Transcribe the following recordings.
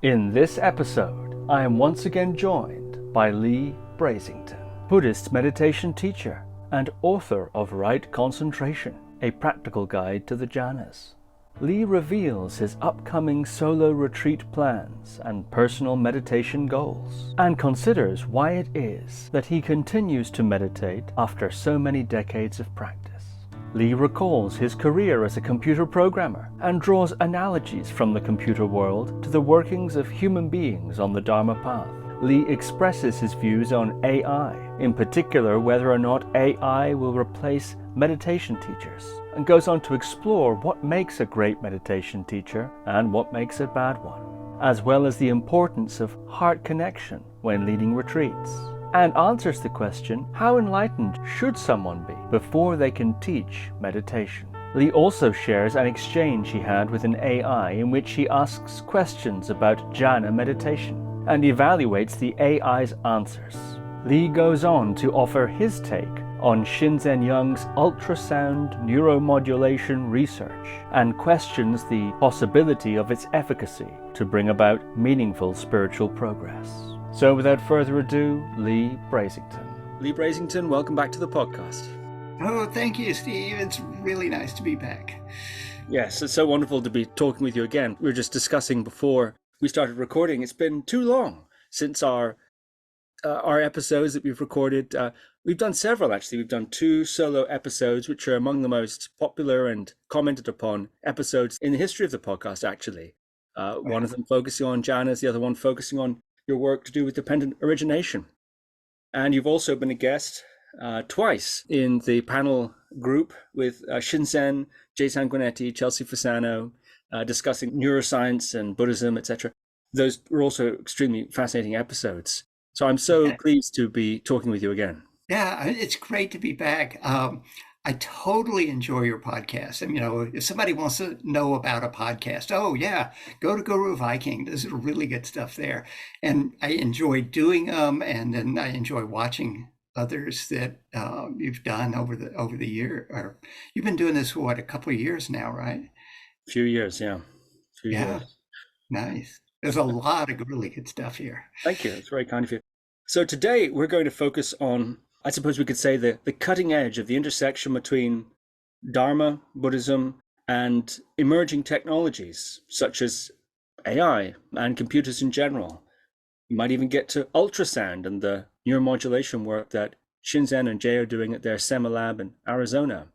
In this episode, I am once again joined by Leigh Brasington, Buddhist meditation teacher and author of Right Concentration, a practical guide to the jhanas. Leigh reveals his upcoming solo retreat plans and personal meditation goals, and considers why it is that he continues to meditate after so many decades of practice. Leigh recalls his career as a computer programmer and draws analogies from the computer world to the workings of human beings on the Dharma path. Leigh expresses his views on AI, in particular whether or not AI will replace meditation teachers, and goes on to explore what makes a great meditation teacher and what makes a bad one, as well as the importance of heart connection when leading retreats, and answers the question, how enlightened should someone be before they can teach meditation? Leigh also shares an exchange he had with an AI in which he asks questions about jhana meditation and evaluates the AI's answers. Leigh goes on to offer his take on Shinzen Young's ultrasound neuromodulation research and questions the possibility of its efficacy to bring about meaningful spiritual progress. So without further ado, Leigh Brasington. Leigh Brasington, welcome back to the podcast. Oh, thank you, Steve. It's really nice to be back. Yes, it's so wonderful to be talking with you again. We were just discussing before we started recording. It's been too long since our episodes that we've recorded. We've done several, actually. We've done 2 solo episodes, which are among the most popular and commented upon episodes in the history of the podcast, actually. One of them focusing on jhanas, the other one focusing on your work to do with dependent origination. And you've also been a guest twice in the panel group with Shinzen, Jay Sanguinetti, Chelsea Fasano, discussing neuroscience and Buddhism, etc. Those were also extremely fascinating episodes. So I'm so pleased to be talking with you again. Yeah, it's great to be back. I totally enjoy your podcast. And, if somebody wants to know about a podcast, oh yeah, go to Guru Viking. There's really good stuff there. And I enjoy doing them, and then I enjoy watching others that you've done over the year. Or you've been doing this for what, a couple of years now, right? A few years, yeah. Yeah, nice. There's a lot of really good stuff here. Thank you. It's very kind of you. So today we're going to focus on, I suppose we could say, the cutting edge of the intersection between Dharma, Buddhism, and emerging technologies such as AI and computers in general. You might even get to ultrasound and the neuromodulation work that Shinzen and Jay are doing at their Semilab in Arizona.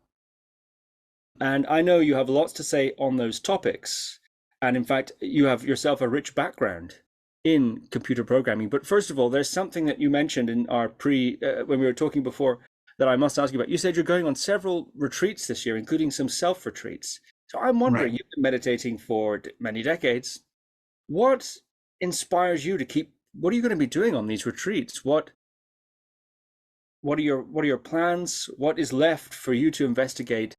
And I know you have lots to say on those topics. And in fact, you have yourself a rich background in computer programming. But first of all, there's something that you mentioned in our when we were talking before that I must ask you about. You said you're going on several retreats this year, including some self-retreats. So I'm wondering, You've been meditating for many decades. What inspires you to keep, what are you going to be doing on these retreats? What are your plans? What is left for you to investigate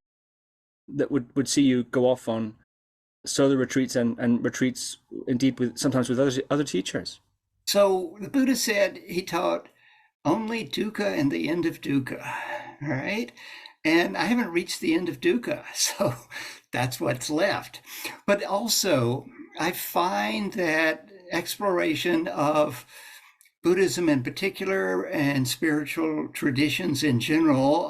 that would see you go off on solo retreats and retreats, indeed, sometimes with other teachers? So the Buddha said he taught only dukkha and the end of dukkha, right? And I haven't reached the end of dukkha, so that's what's left. But also, I find that exploration of Buddhism in particular and spiritual traditions in general,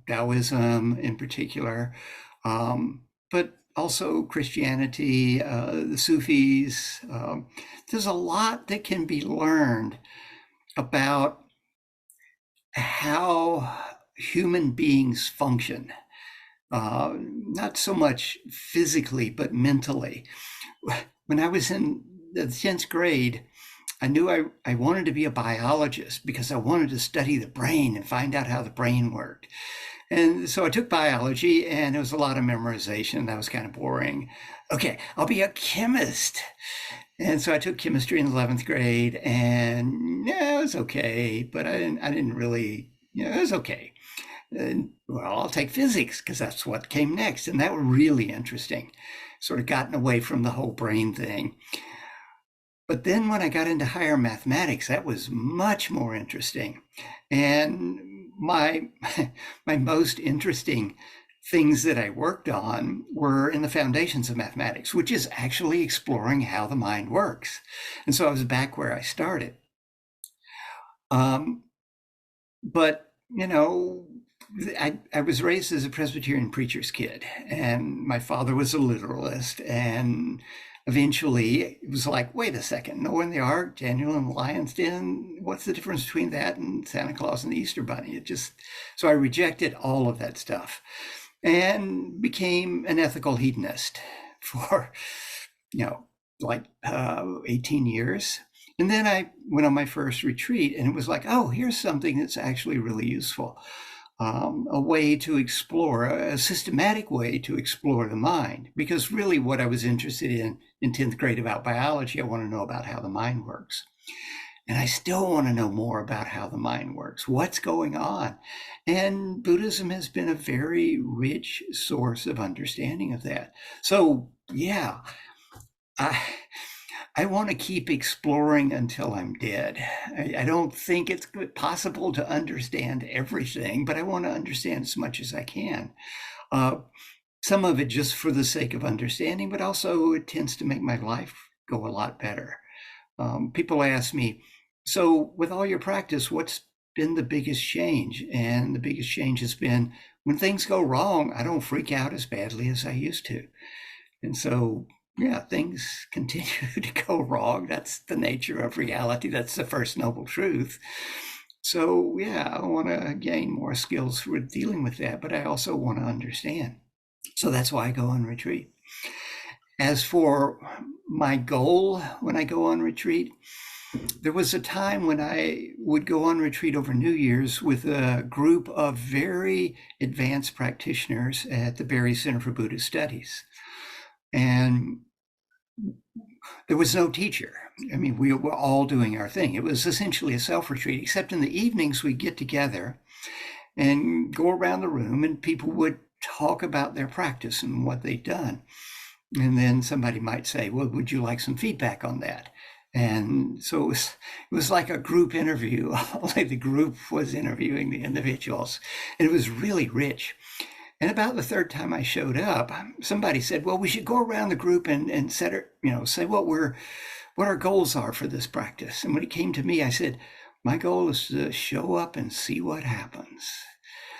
Taoism in particular, but also Christianity, the Sufis. There's a lot that can be learned about how human beings function, not so much physically, but mentally. When I was in the 10th grade, I knew I wanted to be a biologist because I wanted to study the brain and find out how the brain worked. And so I took biology, and it was a lot of memorization. That was kind of boring. Okay, I'll be a chemist. And so I took chemistry in the 11th grade, and yeah, it was okay, but I didn't really, it was okay. And, well, I'll take physics because that's what came next. And that was really interesting. Sort of gotten away from the whole brain thing. But then when I got into higher mathematics, that was much more interesting. And my most interesting things that I worked on were in the foundations of mathematics, which is actually exploring how the mind works. And so I was back where I started. But, you know, I was raised as a Presbyterian preacher's kid, and my father was a literalist. And eventually it was like, wait a second, Noah the Ark, Daniel and the Lion's Den, what's the difference between that and Santa Claus and the Easter Bunny? So I rejected all of that stuff and became an ethical hedonist for, like 18 years. And then I went on my first retreat, and it was like, oh, here's something that's actually really useful. A way to explore, a systematic way to explore the mind. Because really what I was interested in 10th grade about biology, I want to know about how the mind works. And I still want to know more about how the mind works, what's going on. And Buddhism has been a very rich source of understanding of that. So, yeah, I want to keep exploring until I'm dead. I don't think it's possible to understand everything, but I want to understand as much as I can. Some of it just for the sake of understanding, but also it tends to make my life go a lot better. People ask me, so with all your practice, what's been the biggest change? And the biggest change has been when things go wrong, I don't freak out as badly as I used to. And so, yeah, things continue to go wrong. That's the nature of reality. That's the first noble truth. So, yeah, I want to gain more skills for dealing with that, but I also want to understand. So that's why I go on retreat. As for my goal when I go on retreat, there was a time when I would go on retreat over New Year's with a group of very advanced practitioners at the Barry Center for Buddhist Studies. And there was no teacher. I mean, we were all doing our thing. It was essentially a self-retreat, except in the evenings we'd get together and go around the room and people would talk about their practice and what they'd done. And then somebody might say, well, would you like some feedback on that? And so it was like a group interview. Only the group was interviewing the individuals. And it was really rich. And about the third time I showed up, somebody said, well, we should go around the group and say what our goals are for this practice. And when it came to me, I said, my goal is to show up and see what happens.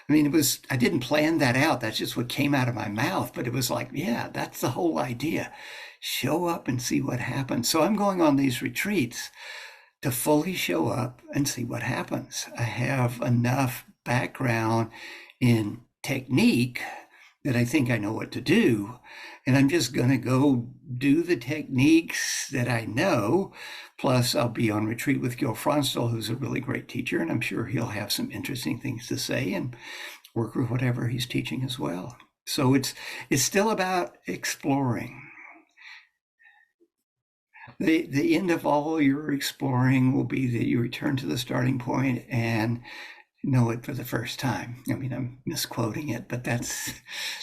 I mean, I didn't plan that out. That's just what came out of my mouth. But it was like, yeah, that's the whole idea. Show up and see what happens. So I'm going on these retreats to fully show up and see what happens. I have enough background in technique that I think I know what to do. And I'm just going to go do the techniques that I know. Plus, I'll be on retreat with Gil Fronsdal, who's a really great teacher, and I'm sure he'll have some interesting things to say and work with whatever he's teaching as well. So it's still about exploring. The end of all your exploring will be that you return to the starting point and know it for the first time. I mean, I'm misquoting it, but that's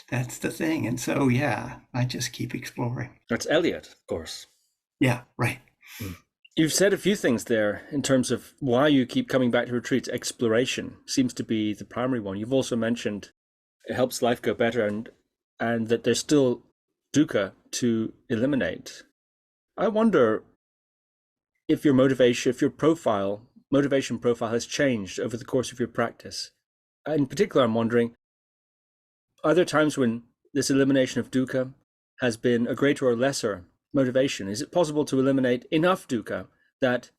the thing. And so, yeah, I just keep exploring. That's Eliot, of course. Yeah, right. You've said a few things there in terms of why you keep coming back to retreats. Exploration seems to be the primary one. You've also mentioned it helps life go better and that there's still dukkha to eliminate. I wonder if your motivation profile has changed over the course of your practice. In particular, I'm wondering, are there times when this elimination of dukkha has been a greater or lesser motivation? Is it possible to eliminate enough dukkha that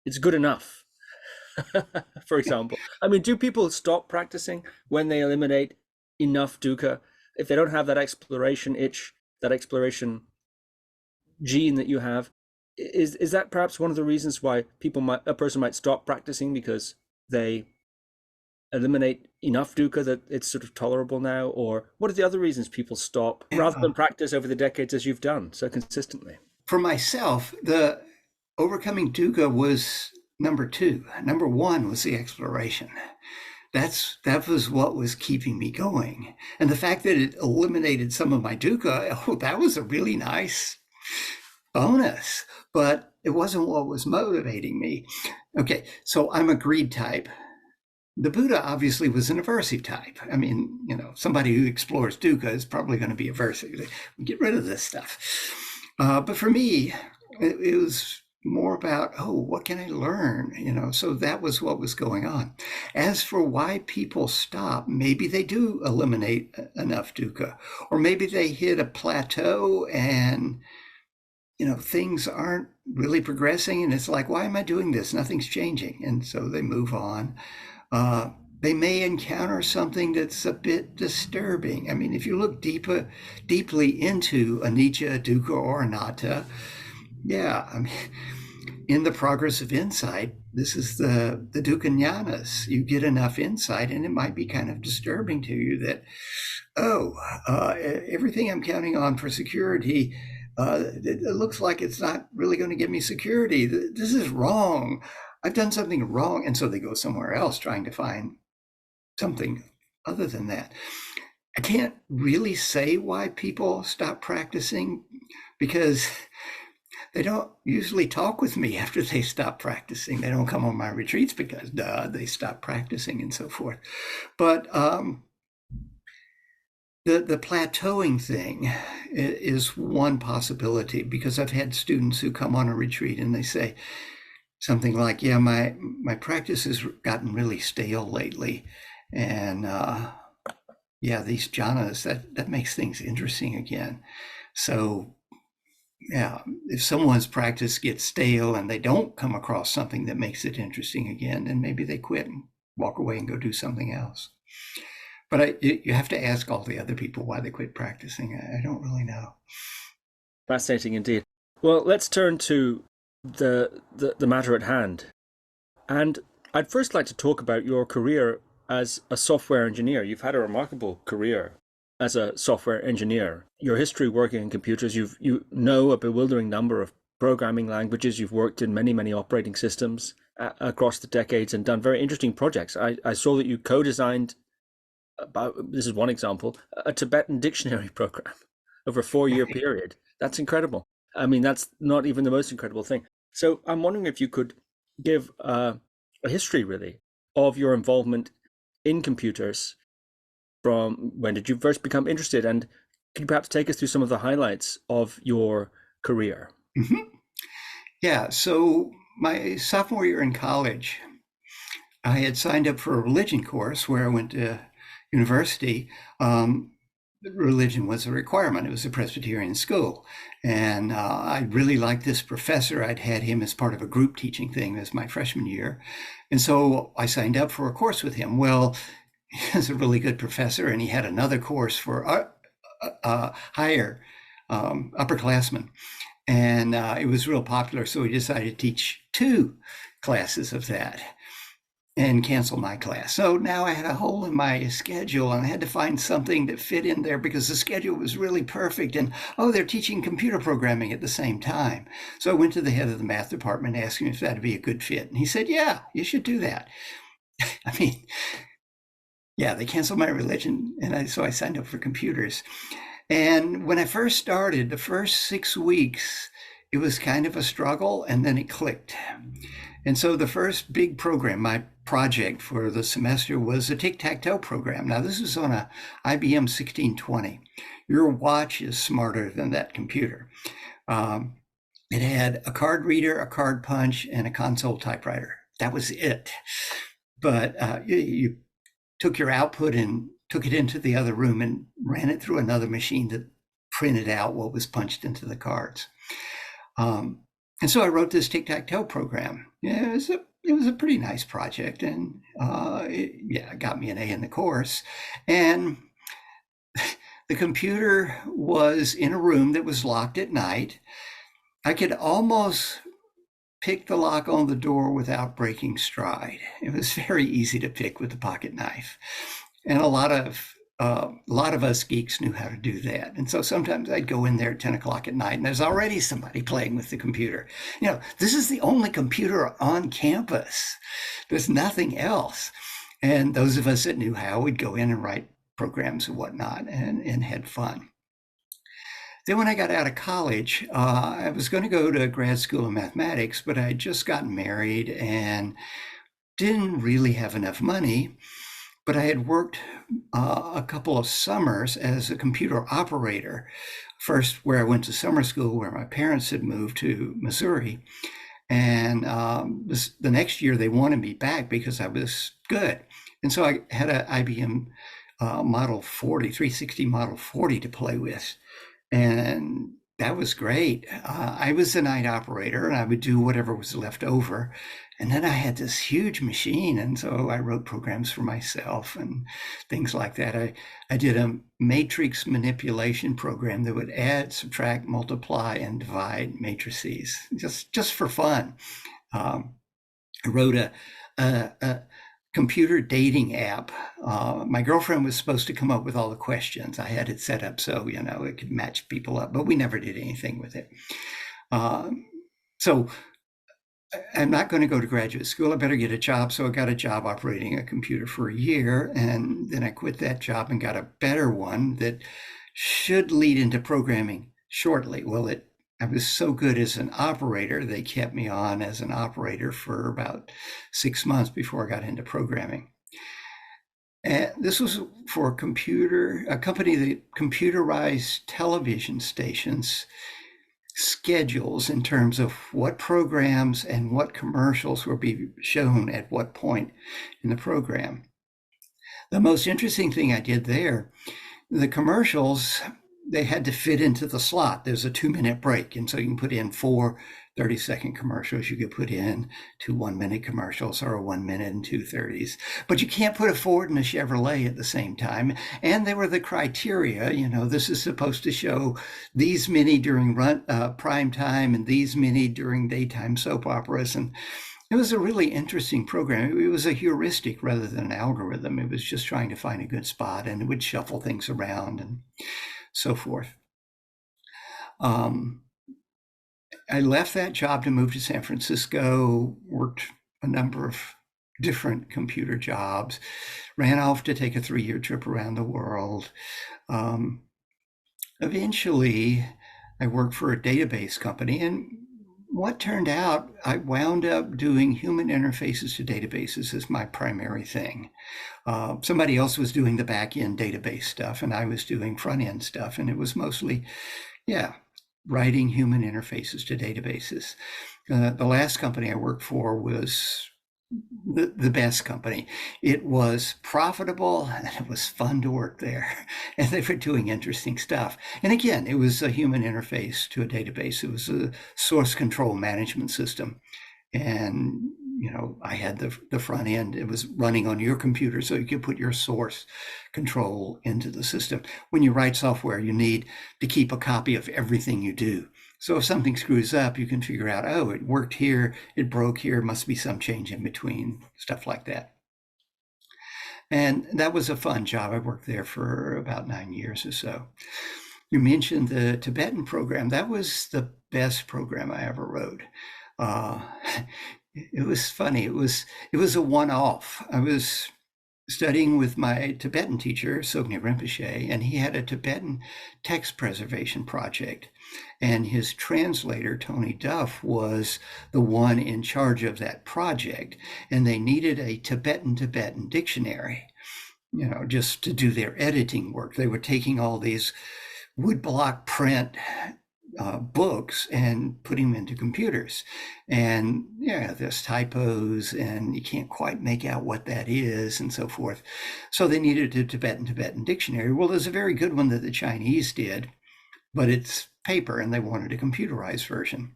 it's good enough? For example, I mean, do people stop practicing when they eliminate enough dukkha? If they don't have that exploration itch, that exploration gene that you have, is that perhaps one of the reasons why a person might stop practicing, because they eliminate enough dukkha that it's sort of tolerable now? Or what are the other reasons people stop rather than practice over the decades as you've done so consistently? For myself, the overcoming dukkha was number 2. Number 1 was the exploration. That was what was keeping me going. And the fact that it eliminated some of my dukkha, that was a really nice bonus, but it wasn't what was motivating me. Okay, so I'm a greed type. The Buddha obviously was an aversive type. I mean, somebody who explores dukkha is probably going to be aversive. Get rid of this stuff. But for me, it was more about, what can I learn? So that was what was going on. As for why people stop, maybe they do eliminate enough dukkha, or maybe they hit a plateau and things aren't really progressing, and it's like, why am I doing this? Nothing's changing. And so they move on. They may encounter something that's a bit disturbing. I mean, if you look deeply into anicca, dukkha, or anatta, I mean, in the progress of insight, this is the dukkha jhanas. You get enough insight, and it might be kind of disturbing to you that, everything I'm counting on for security, it looks like it's not really going to give me security. This is wrong. I've done something wrong. And so they go somewhere else trying to find something other than that. I can't really say why people stop practicing, because they don't usually talk with me after they stop practicing. They don't come on my retreats because they stop practicing and so forth. But the plateauing thing is one possibility, because I've had students who come on a retreat and they say something like, my practice has gotten really stale lately. And these jhanas, that makes things interesting again. So if someone's practice gets stale and they don't come across something that makes it interesting again, then maybe they quit and walk away and go do something else. But you have to ask all the other people why they quit practicing. I don't really know. Fascinating indeed. Well, let's turn to the matter at hand. And I'd first like to talk about your career as a software engineer. You've had a remarkable career as a software engineer. Your history working in computers, you know a bewildering number of programming languages. You've worked in many, many operating systems across the decades and done very interesting projects. I saw that you co-designed, this is one example, a Tibetan dictionary program over a 4-year period. That's incredible. I mean, that's not even the most incredible thing. So I'm wondering if you could give a history, really, of your involvement in computers. From when did you first become interested, and can you perhaps take us through some of the highlights of your career? Mm-hmm. Yeah, so my sophomore year in college, I had signed up for a religion course where I went to university. Religion was a requirement. It was a Presbyterian school. And I really liked this professor. I'd had him as part of a group teaching thing as my freshman year. And so I signed up for a course with him. Well, he was a really good professor, and he had another course for higher upperclassmen. And it was real popular. So we decided to teach 2 classes of that and cancel my class. So now I had a hole in my schedule, and I had to find something that fit in there because the schedule was really perfect. And they're teaching computer programming at the same time. So I went to the head of the math department and asked him if that'd be a good fit. And he said, yeah, you should do that. I mean, they canceled my religion. And so I signed up for computers. And when I first started, the first 6 weeks, it was kind of a struggle, and then it clicked. And so the first big program, my project for the semester, was a tic-tac-toe program. Now, this is on a IBM 1620. Your watch is smarter than that computer. It had a card reader, a card punch, and a console typewriter. That was it. But you took your output and took it into the other room and ran it through another machine that printed out what was punched into the cards. And so I wrote this tic-tac-toe program. It was a pretty nice project, and it got me an A in the course. And the computer was in a room that was locked at night. I could almost pick the lock on the door without breaking stride. It was very easy to pick with the pocket knife. And a lot of us geeks knew how to do that. And so sometimes I'd go in there at 10 o'clock at night, and there's already somebody playing with the computer. This is the only computer on campus. There's nothing else. And those of us that knew how would go in and write programs and whatnot and had fun. Then when I got out of college, I was going to go to grad school in mathematics, but I had just gotten married and didn't really have enough money, but I had worked a couple of summers as a computer operator. First, where I went to summer school, where my parents had moved to Missouri. And the next year, they wanted me back because I was good. And so I had an IBM Model 40, 360 Model 40 to play with. And that was great. I was the night operator, and I would do whatever was left over. And then I had this huge machine, and so I wrote programs for myself and things like that. I did a matrix manipulation program that would add, subtract, multiply, and divide matrices, just for fun. I wrote a computer dating app. My girlfriend was supposed to come up with all the questions. I had it set up so, it could match people up, but we never did anything with it. So I'm not going to go to graduate school. I better get a job. So I got a job operating a computer for a year. And then I quit that job and got a better one that should lead into programming shortly. Well, I was so good as an operator, they kept me on as an operator for about 6 months before I got into programming. And this was for a company that computerized television stations schedules in terms of what programs and what commercials will be shown at what point in the program. The most interesting thing I did there, the commercials, they had to fit into the slot. There's a 2-minute break. And so you can put in 4 30-second commercials. You could put in 2 1-minute commercials or a 1 minute and 2 30s. But you can't put a Ford and a Chevrolet at the same time. And there were the criteria, this is supposed to show these many during prime time and these many during daytime soap operas. And it was a really interesting program. It was a heuristic rather than an algorithm. It was just trying to find a good spot, and it would shuffle things around and so forth. I left that job to move to San Francisco, worked a number of different computer jobs, ran off to take a 3-year trip around the world. Eventually, I worked for a database company, and what turned out, I wound up doing human interfaces to databases as my primary thing. Somebody else was doing the back-end database stuff, and I was doing front-end stuff, and it was mostly, writing human interfaces to databases. The last company I worked for was the best company. It was profitable and it was fun to work there, and they were doing interesting stuff. And again, it was a human interface to a database. It was a source control management system. And I had the front end. It was running on your computer, so you could put your source control into the system. When you write software, you need to keep a copy of everything you do. So if something screws up, you can figure out, oh, it worked here, it broke here, must be some change in between, stuff like that. And that was a fun job. I worked there for about 9 years or so. You mentioned the Tibetan program. That was the best program I ever wrote. It was funny. It was a one-off. I was studying with my Tibetan teacher, Tsoknyi Rinpoche, and he had a Tibetan text preservation project. And his translator, Tony Duff, was the one in charge of that project. And they needed a Tibetan-Tibetan dictionary, just to do their editing work. They were taking all these woodblock print books and putting them into computers. And there's typos and you can't quite make out what that is and so forth. So they needed a Tibetan-Tibetan dictionary. Well, there's a very good one that the Chinese did, but it's paper and they wanted a computerized version.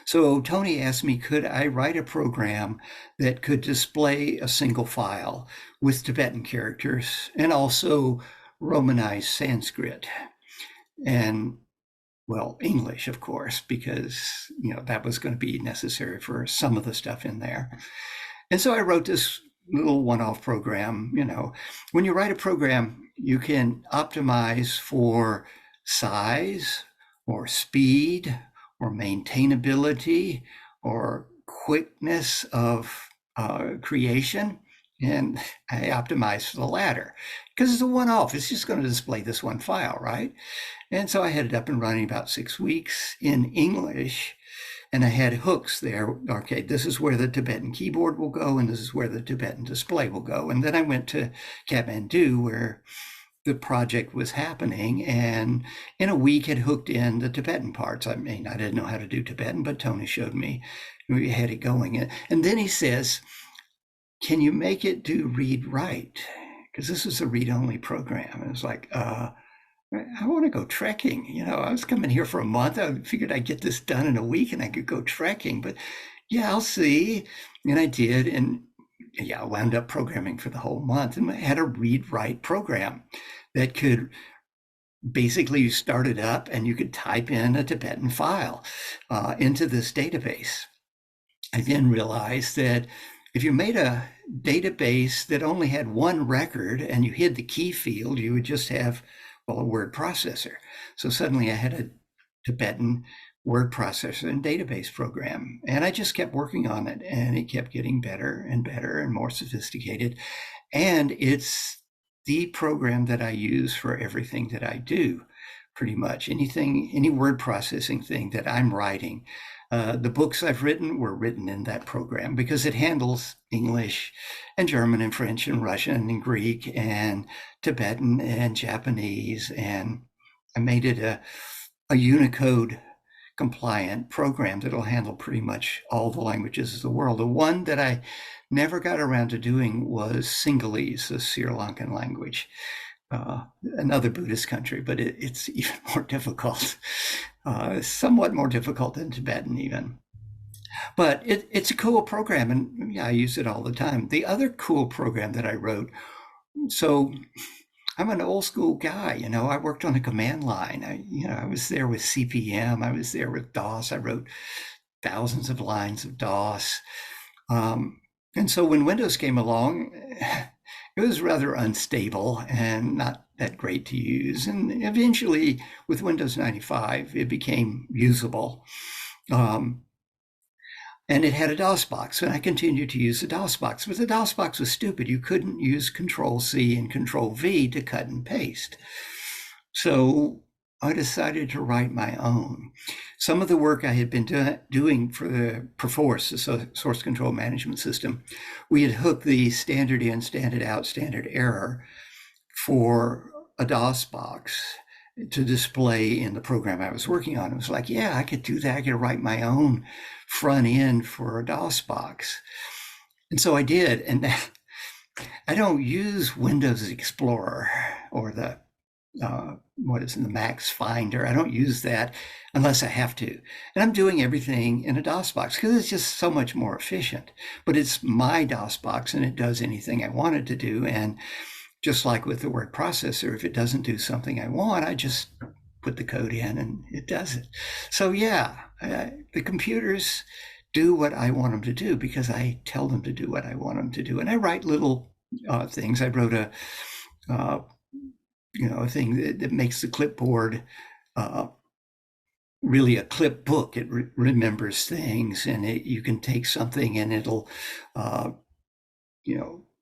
So Tony asked me, could I write a program that could display a single file with Tibetan characters and also Romanized Sanskrit? And English, of course, because, that was going to be necessary for some of the stuff in there. And so I wrote this little one-off program. When you write a program, you can optimize for size or speed or maintainability or quickness of creation. And I optimized for the latter because it's a one-off. It's just going to display this one file, right? And so I had it up and running about 6 weeks in English. And I had hooks there. Okay, this is where the Tibetan keyboard will go, and this is where the Tibetan display will go. And then I went to Kathmandu, where the project was happening, and in a week had hooked in the Tibetan parts. I mean, I didn't know how to do Tibetan, but Tony showed me. We had it going. And then he says, can you make it do read write? Because this is a read-only program. And it's like, I want to go trekking. You know, I was coming here for a month. I figured I'd get this done in a week and I could go trekking. But yeah, I'll see. And I did. And yeah, I wound up programming for the whole month. And I had a read-write program that could basically, you start it up and you could type in a Tibetan file into this database. I then realized that if you made a database that only had one record and you hid the key field, you would just have, well, a word processor. So suddenly I had a Tibetan word processor and database program. And I just kept working on it, and it kept getting better and better and more sophisticated. And it's the program that I use for everything that I do, pretty much. Anything, any word processing thing that I'm writing. The books I've written were written in that program because it handles English and German and French and Russian and Greek and Tibetan and Japanese. And I made it a Unicode compliant program that'll handle pretty much all the languages of the world. The one that I never got around to doing was Sinhalese, the Sri Lankan language. Another Buddhist country, but it's even more difficult, somewhat more difficult than Tibetan even. But it's a cool program, and yeah, I use it all the time. The other cool program that I wrote, so I'm an old school guy, you know, I worked on a command line. I was there with CPM, I was there with DOS, I wrote thousands of lines of DOS. And so when Windows came along, it was rather unstable and not that great to use. And eventually, with Windows 95, it became usable. And it had a DOS box, and I continued to use the DOS box. But the DOS box was stupid. You couldn't use Control-C and Control-V to cut and paste. So I decided to write my own. Some of the work I had been doing for the Perforce, the source control management system, we had hooked the standard in, standard out, standard error for a DOS box to display in the program I was working on. It was like, yeah, I could do that. I could write my own front end for a DOS box. And so I did. And I don't use Windows Explorer or the the Max Finder. I don't use that unless I have to. And I'm doing everything in a DOS box because it's just so much more efficient. But it's my DOS box and it does anything I want it to do. And just like with the word processor, if it doesn't do something I want, I just put the code in and it does it. So yeah, the computers do what I want them to do because I tell them to do what I want them to do. And I write little things. I wrote a thing that makes the clipboard really a clip book. It remembers things, and you can take something and it'll,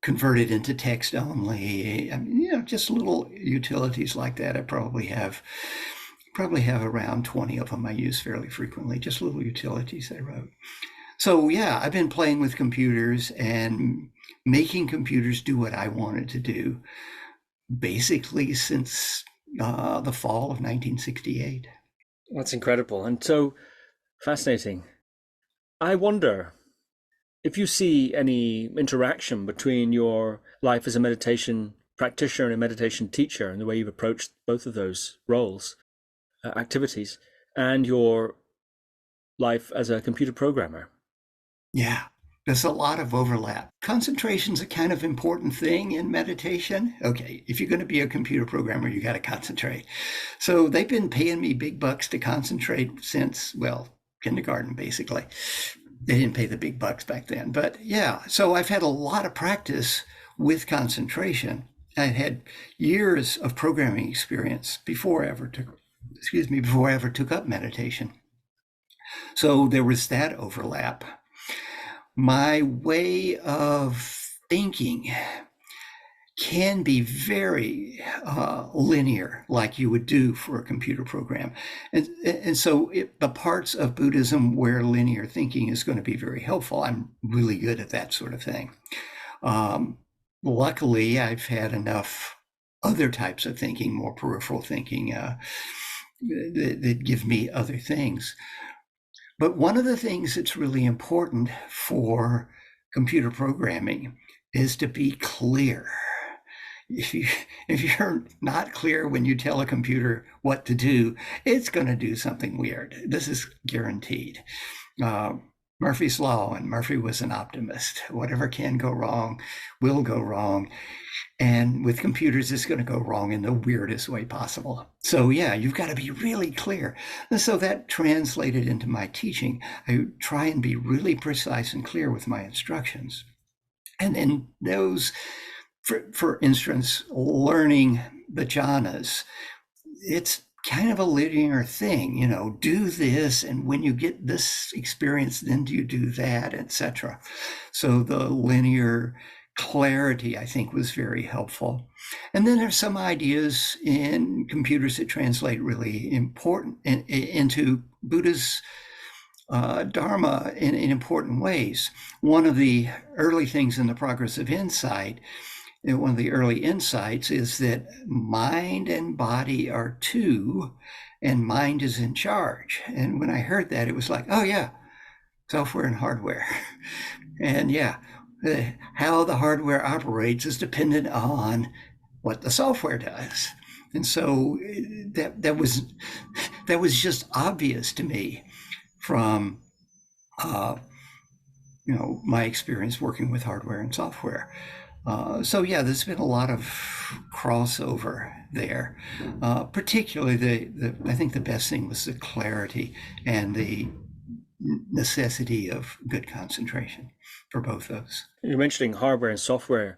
convert it into text only. I mean, just little utilities like that. I probably have around 20 of them I use fairly frequently, just little utilities I wrote. So yeah, I've been playing with computers and making computers do what I wanted to do basically since the fall of 1968. That's incredible and so fascinating. I wonder if you see any interaction between your life as a meditation practitioner and a meditation teacher and the way you've approached both of those roles, activities, and your life as a computer programmer. Yeah, there's a lot of overlap. Concentration's a kind of important thing in meditation. Okay, if you're going to be a computer programmer, you got to concentrate. So they've been paying me big bucks to concentrate since, well, kindergarten, basically. They didn't pay the big bucks back then. But yeah, so I've had a lot of practice with concentration. I had years of programming experience before I ever took up meditation. So there was that overlap. My way of thinking can be very linear, like you would do for a computer program. And so the parts of Buddhism where linear thinking is going to be very helpful, I'm really good at that sort of thing. Luckily, I've had enough other types of thinking, more peripheral thinking, that give me other things. But one of the things that's really important for computer programming is to be clear. If you're not clear when you tell a computer what to do, it's going to do something weird. This is guaranteed. Murphy's Law, and Murphy was an optimist. Whatever can go wrong will go wrong. And with computers, it's going to go wrong in the weirdest way possible. So yeah, you've got to be really clear. And so that translated into my teaching. I try and be really precise and clear with my instructions. And then those, for instance, learning the jhanas, it's kind of a linear thing, do this, and when you get this experience, then you do that, etc. So the linear clarity, I think, was very helpful. And then there's some ideas in computers that translate really important into Buddha's Dharma in important ways. One of the early things in the Progress of Insight, one of the early insights, is that mind and body are two, and mind is in charge. And when I heard that, it was like, oh yeah, software and hardware. And yeah, how the hardware operates is dependent on what the software does. And so that was just obvious to me from my experience working with hardware and software. So yeah, there's been a lot of crossover there. Particularly, I think the best thing was the clarity and the necessity of good concentration for both those. You're mentioning hardware and software,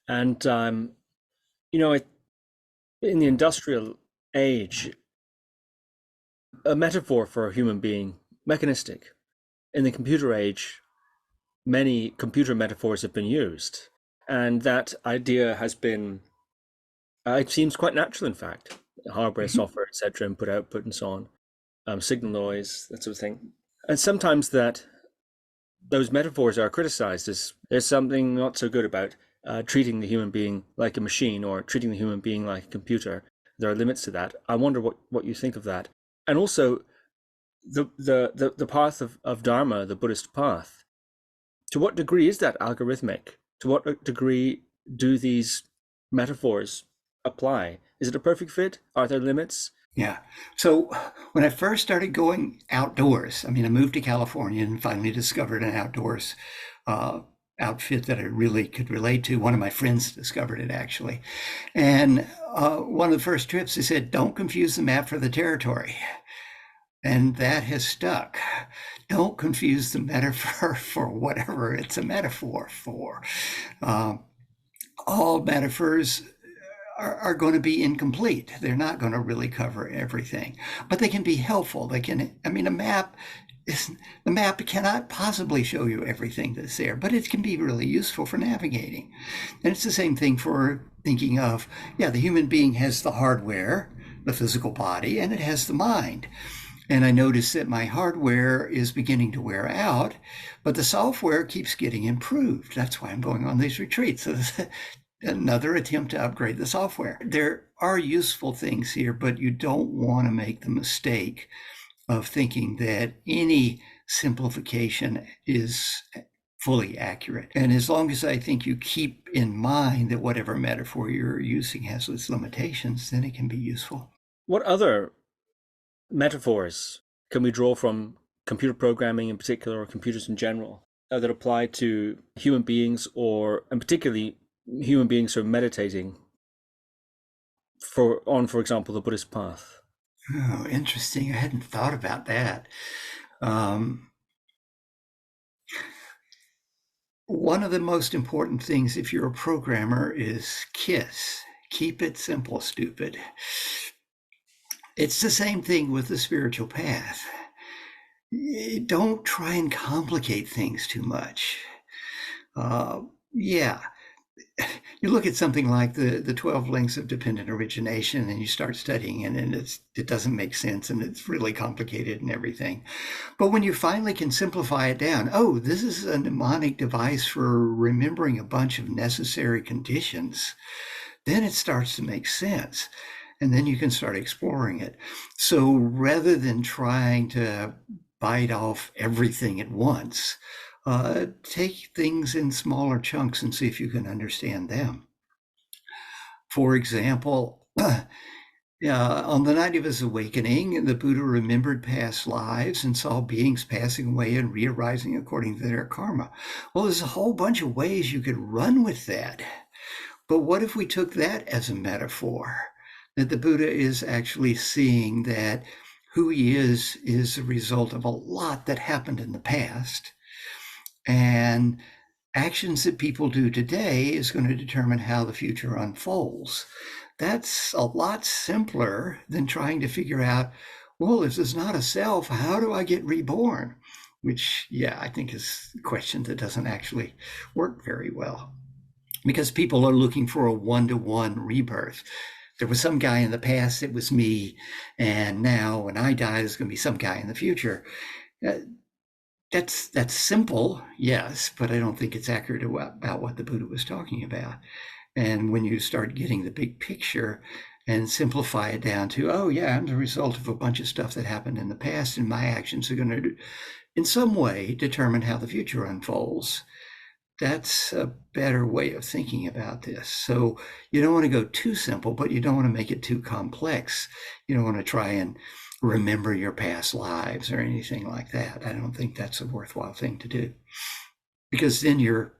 and in the industrial age, a metaphor for a human being, mechanistic. In the computer age, many computer metaphors have been used. And that idea has been, it seems quite natural, in fact. Hardware, software, etc., input, output, and so on, signal noise, that sort of thing. And sometimes those metaphors are criticized as there's something not so good about treating the human being like a machine or treating the human being like a computer. There are limits to that. I wonder what you think of that. And also, the path of Dharma, the Buddhist path, to what degree is that algorithmic? To what degree do these metaphors apply? Is it a perfect fit? Are there limits? Yeah. So when I first started going outdoors, I moved to California and finally discovered an outdoors outfit that I really could relate to. One of my friends discovered it, actually. And one of the first trips, they said, don't confuse the map for the territory. And that has stuck. Don't confuse the metaphor for whatever it's a metaphor for. All metaphors are going to be incomplete. They're not going to really cover everything, but they can be helpful. They can, the map cannot possibly show you everything that's there, but it can be really useful for navigating. And it's the same thing for thinking of, the human being has the hardware, the physical body, and it has the mind. And I noticed that my hardware is beginning to wear out, but the software keeps getting improved. That's why I'm going on these retreats. So another attempt to upgrade the software. There are useful things here, but you don't want to make the mistake of thinking that any simplification is fully accurate. And as long as I think you keep in mind that whatever metaphor you're using has its limitations, then it can be useful. What other metaphors can we draw from computer programming in particular, or computers in general, that apply to human beings, and particularly human beings who are meditating for example, the Buddhist path? Oh, interesting. I hadn't thought about that. One of the most important things if you're a programmer is KISS. Keep it simple, stupid. It's the same thing with the spiritual path. Don't try and complicate things too much. you look at something like the 12 links of dependent origination and you start studying it, and it doesn't make sense and it's really complicated and everything. But when you finally can simplify it down, oh, this is a mnemonic device for remembering a bunch of necessary conditions, then it starts to make sense. And then you can start exploring it. So rather than trying to bite off everything at once, take things in smaller chunks and see if you can understand them. For example, on the night of his awakening, the Buddha remembered past lives and saw beings passing away and re-arising according to their karma. Well, there's a whole bunch of ways you could run with that. But what if we took that as a metaphor? That the Buddha is actually seeing that who he is a result of a lot that happened in the past. And actions that people do today is going to determine how the future unfolds. That's a lot simpler than trying to figure out, well, if there's not a self, how do I get reborn? Which, yeah, I think is a question that doesn't actually work very well. Because people are looking for a one-to-one rebirth. There was some guy in the past, it was me, and now when I die, there's going to be some guy in the future. That's simple, yes, but I don't think it's accurate about what the Buddha was talking about. And when you start getting the big picture and simplify it down to, oh yeah, I'm the result of a bunch of stuff that happened in the past, and my actions are going to, in some way, determine how the future unfolds. That's a better way of thinking about this. So you don't want to go too simple, but you don't want to make it too complex. You don't want to try and remember your past lives or anything like that. I don't think that's a worthwhile thing to do, because then you're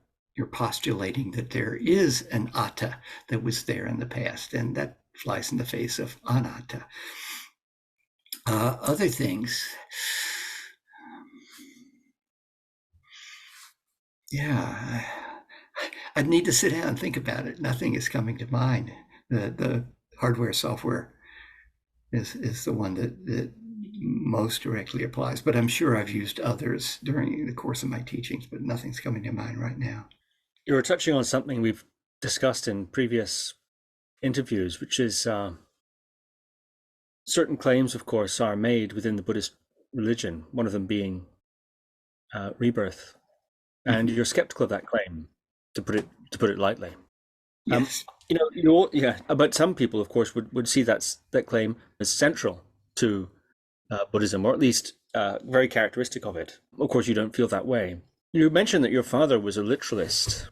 postulating that there is an atta that was there in the past, and that flies in the face of anatta. Other things, yeah, I'd need to sit down and think about it. Nothing is coming to mind. The hardware software is the one that most directly applies, but I'm sure I've used others during the course of my teachings, but nothing's coming to mind right now. You were touching on something we've discussed in previous interviews, which is certain claims, of course, are made within the Buddhist religion, one of them being rebirth. And you're skeptical of that claim, to put it lightly. Yes. But some people, of course, would see that claim as central to Buddhism, or at least very characteristic of it. Of course, you don't feel that way. You mentioned that your father was a literalist,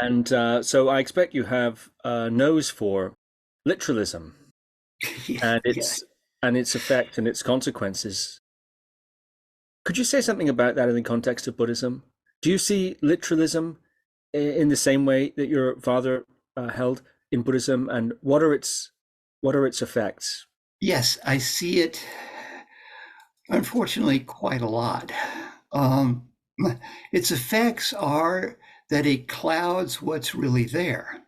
and so I expect you have a nose for literalism and its effect and its consequences. Could you say something about that in the context of Buddhism? Do you see literalism in the same way that your father held in Buddhism, and what are its effects? Yes, I see it, unfortunately, quite a lot. Its effects are that it clouds what's really there.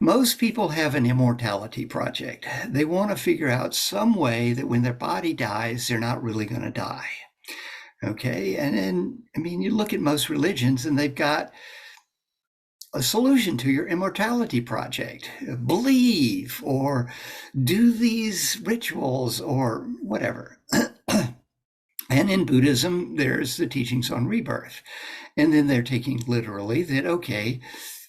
Most people have an immortality project. They want to figure out some way that when their body dies, they're not really going to die. Okay. And then, I mean, you look at most religions and they've got a solution to your immortality project. Believe or do these rituals or whatever. And in Buddhism, there's the teachings on rebirth. And then they're taking literally that, okay,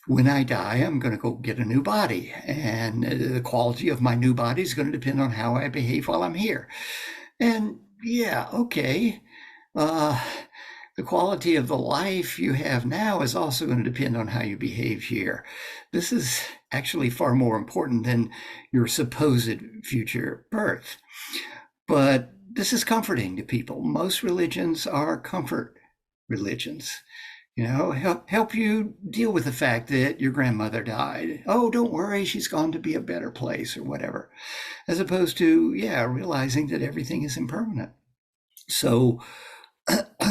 when I die, I'm going to go get a new body. And the quality of my new body is going to depend on how I behave while I'm here. And yeah, okay. The quality of the life you have now is also going to depend on how you behave here. This is actually far more important than your supposed future birth. But this is comforting to people. Most religions are comfort religions. You know, help you deal with the fact that your grandmother died. Oh, don't worry, she's gone to be a better place or whatever. As opposed to, realizing that everything is impermanent. So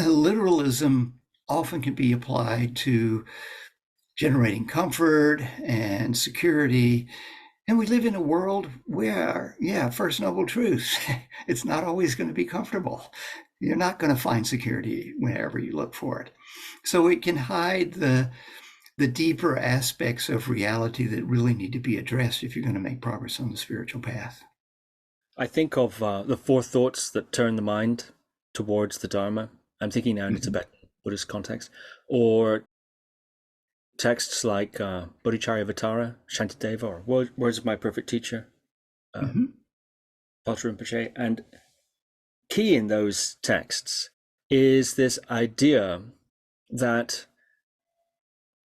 literalism often can be applied to generating comfort and security. And we live in a world where, first noble truth, it's not always going to be comfortable. You're not going to find security whenever you look for it. So it can hide the deeper aspects of reality that really need to be addressed if you're going to make progress on the spiritual path. I think of the four thoughts that turn the mind towards the Dharma. I'm thinking now in a Tibetan Buddhist context, or texts like Bodhicharyavatara, Shantideva, or Words of My Perfect Teacher, Rinpoche. And key in those texts is this idea that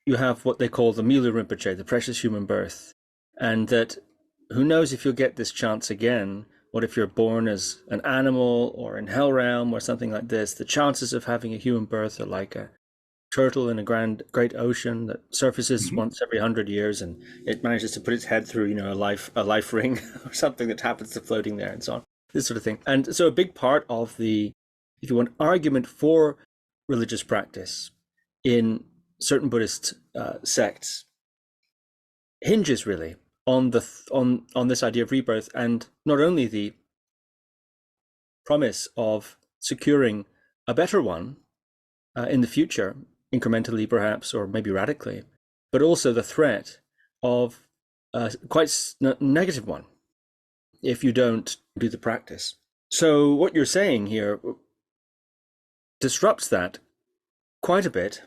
you have what they call the Milu Rinpoche, the precious human birth, and that who knows if you'll get this chance again. What if you're born as an animal or in hell realm or something like this? The chances of having a human birth are like a turtle in a great ocean that surfaces once every 100 years, and it manages to put its head through, a life ring or something that happens to floating there, and so on. This sort of thing. And so a big part of the, if you want, argument for religious practice in certain Buddhist sects hinges really on this idea of rebirth, and not only the promise of securing a better one in the future, incrementally perhaps, or maybe radically, but also the threat of a quite negative one if you don't do the practice. So what you're saying here disrupts that quite a bit,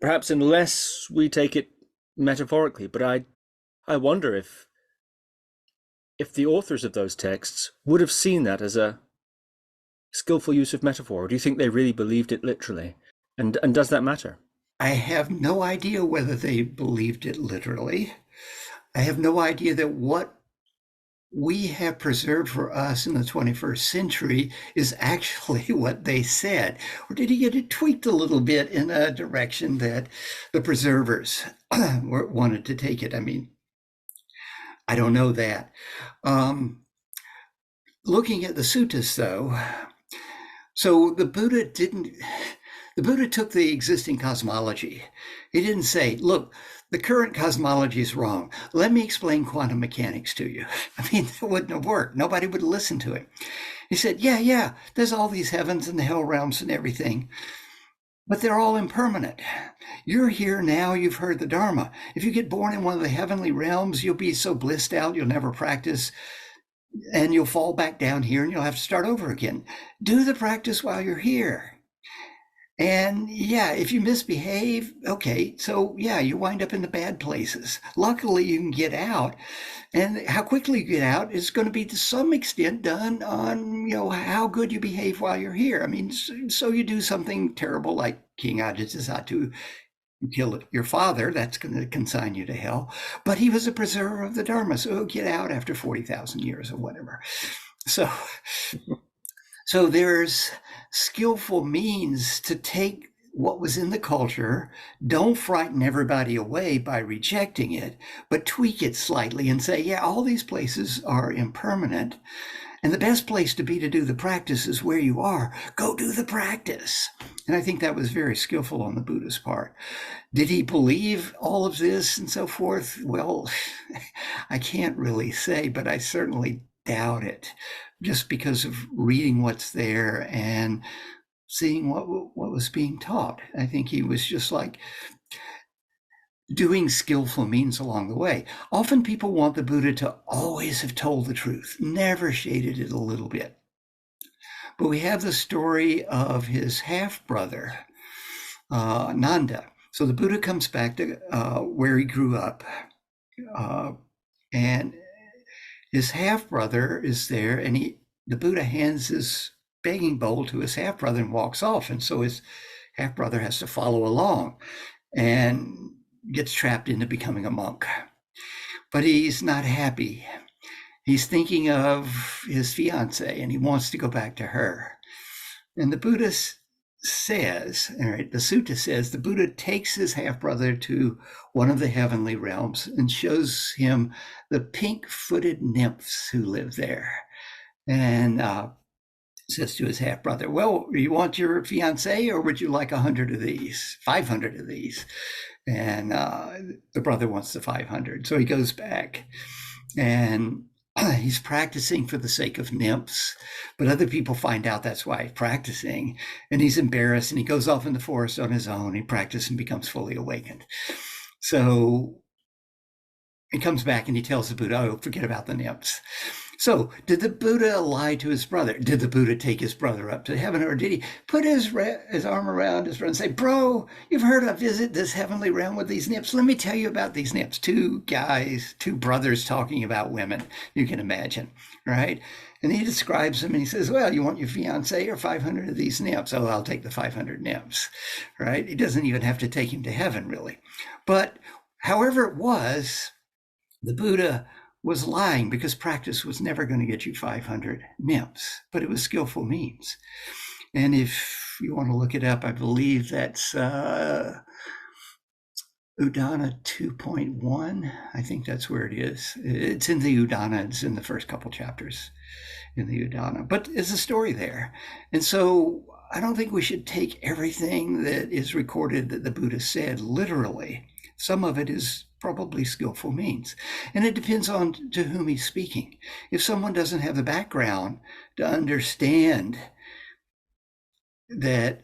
perhaps unless we take it metaphorically. But I wonder if the authors of those texts would have seen that as a skillful use of metaphor. Or do you think they really believed it literally? And does that matter? I have no idea whether they believed it literally. I have no idea that what we have preserved for us in the 21st century is actually what they said. Or did he get it tweaked a little bit in a direction that the preservers wanted to take it? I mean, I don't know that. Looking at the suttas, though, so the Buddha took the existing cosmology. He didn't say, look, the current cosmology is wrong. Let me explain quantum mechanics to you. I mean, that wouldn't have worked. Nobody would listen to him. He said, yeah, there's all these heavens and the hell realms and everything, but they're all impermanent. You're here now, you've heard the Dharma. If you get born in one of the heavenly realms, you'll be so blissed out, you'll never practice, and you'll fall back down here and you'll have to start over again. Do the practice while you're here. And yeah, if you misbehave, okay, so yeah, you wind up in the bad places. Luckily, you can get out. And how quickly you get out is going to be to some extent done on, how good you behave while you're here. I mean, so you do something terrible like King Ajatasattu, you kill your father, that's going to consign you to hell. But he was a preserver of the Dharma, so he'll get out after 40,000 years or whatever. So there's skillful means to take what was in the culture, don't frighten everybody away by rejecting it, but tweak it slightly and say, yeah, all these places are impermanent. And the best place to be to do the practice is where you are. Go do the practice. And I think that was very skillful on the Buddha's part. Did he believe all of this and so forth? Well, I can't really say, but I certainly doubt it, just because of reading what's there and seeing what was being taught. I think he was just like doing skillful means along the way. Often people want the Buddha to always have told the truth, never shaded it a little bit. But we have the story of his half-brother, Nanda. So the Buddha comes back to where he grew up, and his half-brother is there, and the Buddha hands his begging bowl to his half-brother and walks off. And so his half-brother has to follow along and gets trapped into becoming a monk. But he's not happy. He's thinking of his fiancée, and he wants to go back to her. And the Buddha says, the sutta says, the Buddha takes his half-brother to one of the heavenly realms and shows him the pink-footed nymphs who live there. And says to his half-brother, well, you want your fiancée, or would you like 100 of these, 500 of these? And the brother wants the 500. So he goes back, and he's practicing for the sake of nymphs, but other people find out that's why he's practicing, and he's embarrassed, and he goes off in the forest on his own. He practices and becomes fully awakened. So he comes back and he tells the Buddha, oh, forget about the nymphs. So did the Buddha lie to his brother? Did the Buddha take his brother up to heaven, or did he put his arm around his brother and say, bro, you've heard I visit this heavenly realm with these nymphs. Let me tell you about these nymphs. Two guys, two brothers talking about women, you can imagine, right? And he describes them and he says, well, you want your fiance or 500 of these nymphs? Oh, I'll take the 500 nymphs, right? He doesn't even have to take him to heaven, really. But however it was, the Buddha was lying, because practice was never going to get you 500 nymphs, but it was skillful means. And if you want to look it up, I believe that's Udana 2.1. I think that's where it is. It's in the Udana. It's in the first couple chapters in the Udana, but it's a story there. And so I don't think we should take everything that is recorded that the Buddha said literally. Some of it is probably skillful means. And it depends on to whom he's speaking. If someone doesn't have the background to understand that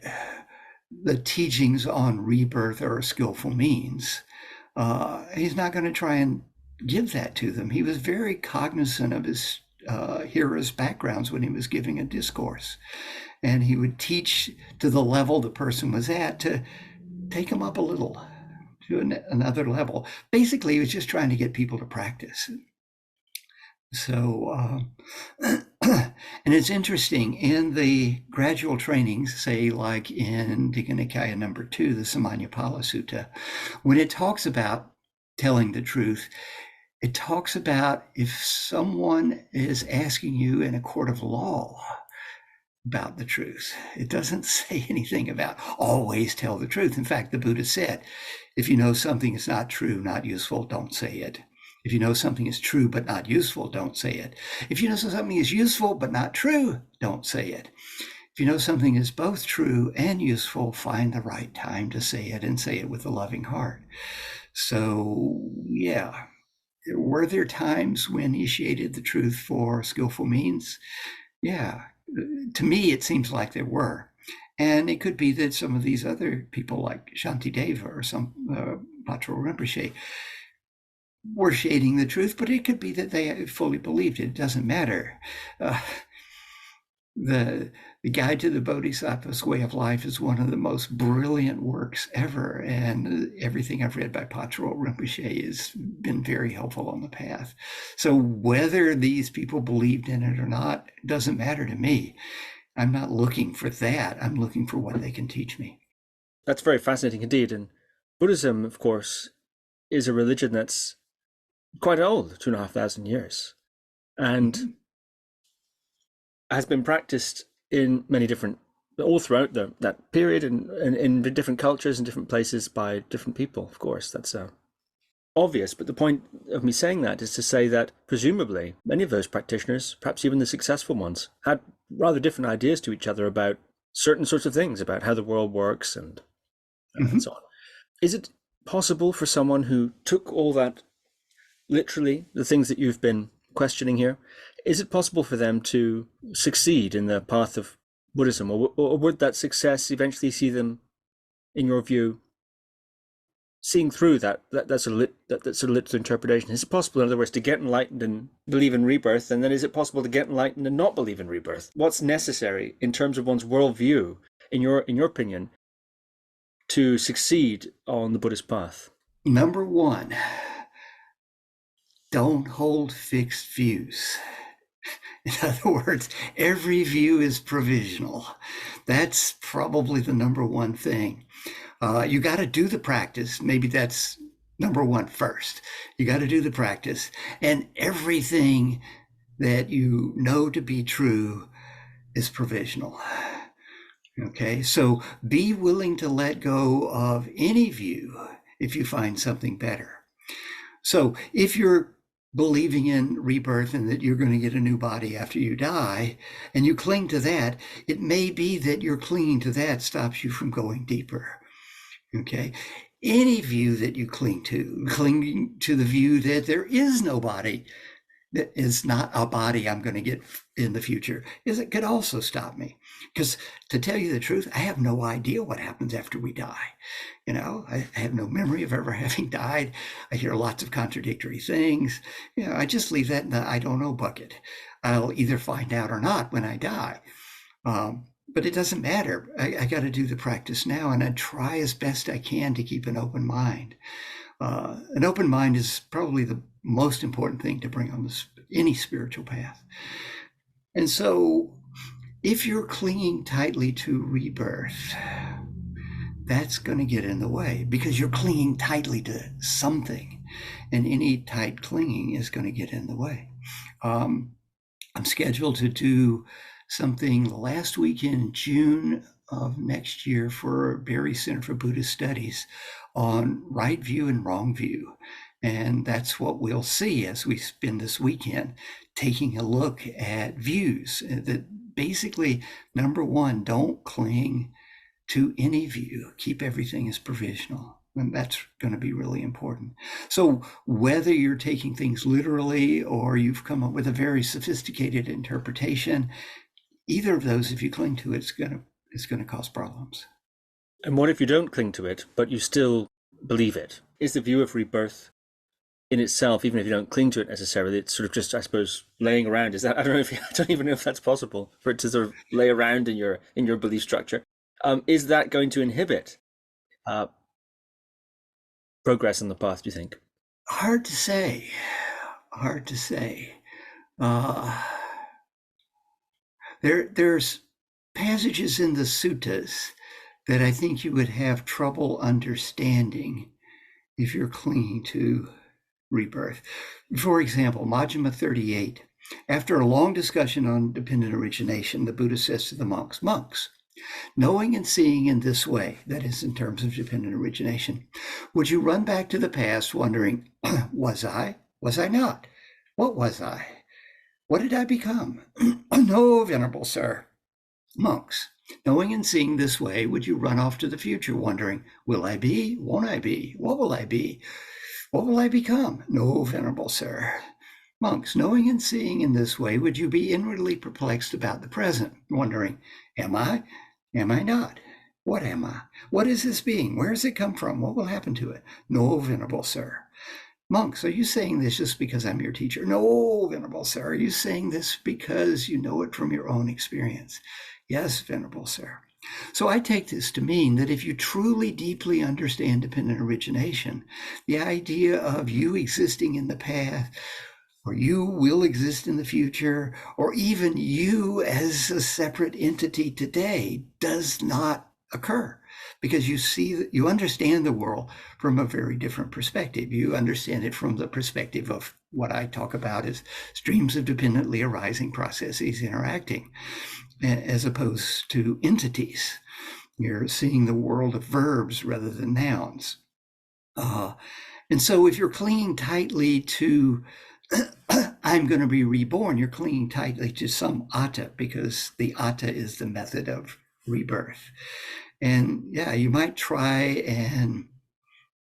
the teachings on rebirth are skillful means, he's not going to try and give that to them. He was very cognizant of his hearers' backgrounds when he was giving a discourse. And he would teach to the level the person was at to take them up a little to another level. Basically, he was just trying to get people to practice. So, and it's interesting, in the gradual trainings, say like in Digha Nikaya number 2, the Samanyapala Sutta, when it talks about telling the truth, it talks about if someone is asking you in a court of law about the truth. It doesn't say anything about always tell the truth. In fact, the Buddha said, if you know something is not true, not useful, don't say it. If you know something is true but not useful, don't say it. If you know something is useful but not true, don't say it. If you know something is both true and useful, find the right time to say it, and say it with a loving heart. So, yeah. Were there times when he initiated the truth for skillful means? Yeah. To me, it seems like there were. And it could be that some of these other people like Shantideva or some Patrul Rinpoche were shading the truth, but it could be that they fully believed it. It doesn't matter. The Guide to the Bodhisattva's Way of Life is one of the most brilliant works ever, and everything I've read by Patrul Rinpoche has been very helpful on the path. So whether these people believed in it or not doesn't matter to me. I'm not looking for that. I'm looking for what they can teach me. That's very fascinating indeed. And Buddhism, of course, is a religion that's quite old, 2,500 years, and has been practiced in many different, all throughout that period, and in different cultures and different places by different people. Of course, that's obvious. But the point of me saying that is to say that presumably many of those practitioners, perhaps even the successful ones, had rather different ideas to each other about certain sorts of things, about how the world works and so on. Is it possible for someone who took all that literally, the things that you've been questioning here, is it possible for them to succeed in the path of Buddhism, or would that success eventually see them, in your view, seeing through that sort of literal interpretation? Is it possible, in other words, to get enlightened and believe in rebirth, and then is it possible to get enlightened and not believe in rebirth? What's necessary in terms of one's worldview, in your opinion, to succeed on the Buddhist path? Number one, don't hold fixed views. In other words, every view is provisional. That's probably the number one thing. You got to do the practice. Maybe that's number one first. You got to do the practice. And everything that you know to be true is provisional. Okay, so be willing to let go of any view if you find something better. So if you're believing in rebirth and that you're going to get a new body after you die, and you cling to that, it may be that your clinging to that stops you from going deeper. Okay? Any view that you cling to the view that there is no body that is not a body I'm going to get in the future, is it could also stop me. Because to tell you the truth, I have no idea what happens after we die. I have no memory of ever having died. I hear lots of contradictory things. I just leave that in the I don't know bucket. I'll either find out or not when I die. But it doesn't matter. I got to do the practice now, and I try as best I can to keep an open mind. An open mind is probably the most important thing to bring on any spiritual path. And so if you're clinging tightly to rebirth, that's going to get in the way because you're clinging tightly to something, and any tight clinging is going to get in the way. I'm scheduled to do something last week in June of next year for Barry Center for Buddhist Studies on right view and wrong view. And that's what we'll see as we spend this weekend, taking a look at views that basically, number one, don't cling to any view. Keep everything as provisional. And that's going to be really important. So whether you're taking things literally or you've come up with a very sophisticated interpretation, either of those, if you cling to it, it's going to cause problems. And what if you don't cling to it, but you still believe it? Is the view of rebirth in itself, even if you don't cling to it necessarily, it's sort of just, I suppose, laying around? Is that, I don't even know if that's possible for it to sort of lay around in your belief structure. Is that going to inhibit progress on the path, do you think? Hard to say. There's passages in the suttas that I think you would have trouble understanding if you're clinging to rebirth. For example, Majjhima 38. After a long discussion on dependent origination, the Buddha says to the monks, knowing and seeing in this way, that is in terms of dependent origination, would you run back to the past wondering, was I? Was I not? What was I? What did I become? No, Venerable Sir. Monks, knowing and seeing this way, would you run off to the future wondering, will I be? Won't I be? What will I be? What will I become? No, Venerable Sir. Monks, knowing and seeing in this way, would you be inwardly perplexed about the present, wondering, am I? Am I not? What am I? What is this being? Where has it come from? What will happen to it? No, Venerable Sir. Monks, are you saying this just because I'm your teacher? No, Venerable Sir. Are you saying this because you know it from your own experience? Yes, Venerable Sir. So I take this to mean that if you truly deeply understand dependent origination, the idea of you existing in the path, or you will exist in the future, or even you as a separate entity today does not occur, because you understand the world from a very different perspective. You understand it from the perspective of what I talk about as streams of dependently arising processes interacting, as opposed to entities. You're seeing the world of verbs rather than nouns. And so if you're clinging tightly to I'm going to be reborn, you're clinging tightly to some atta, because the atta is the method of rebirth. And yeah, you might try and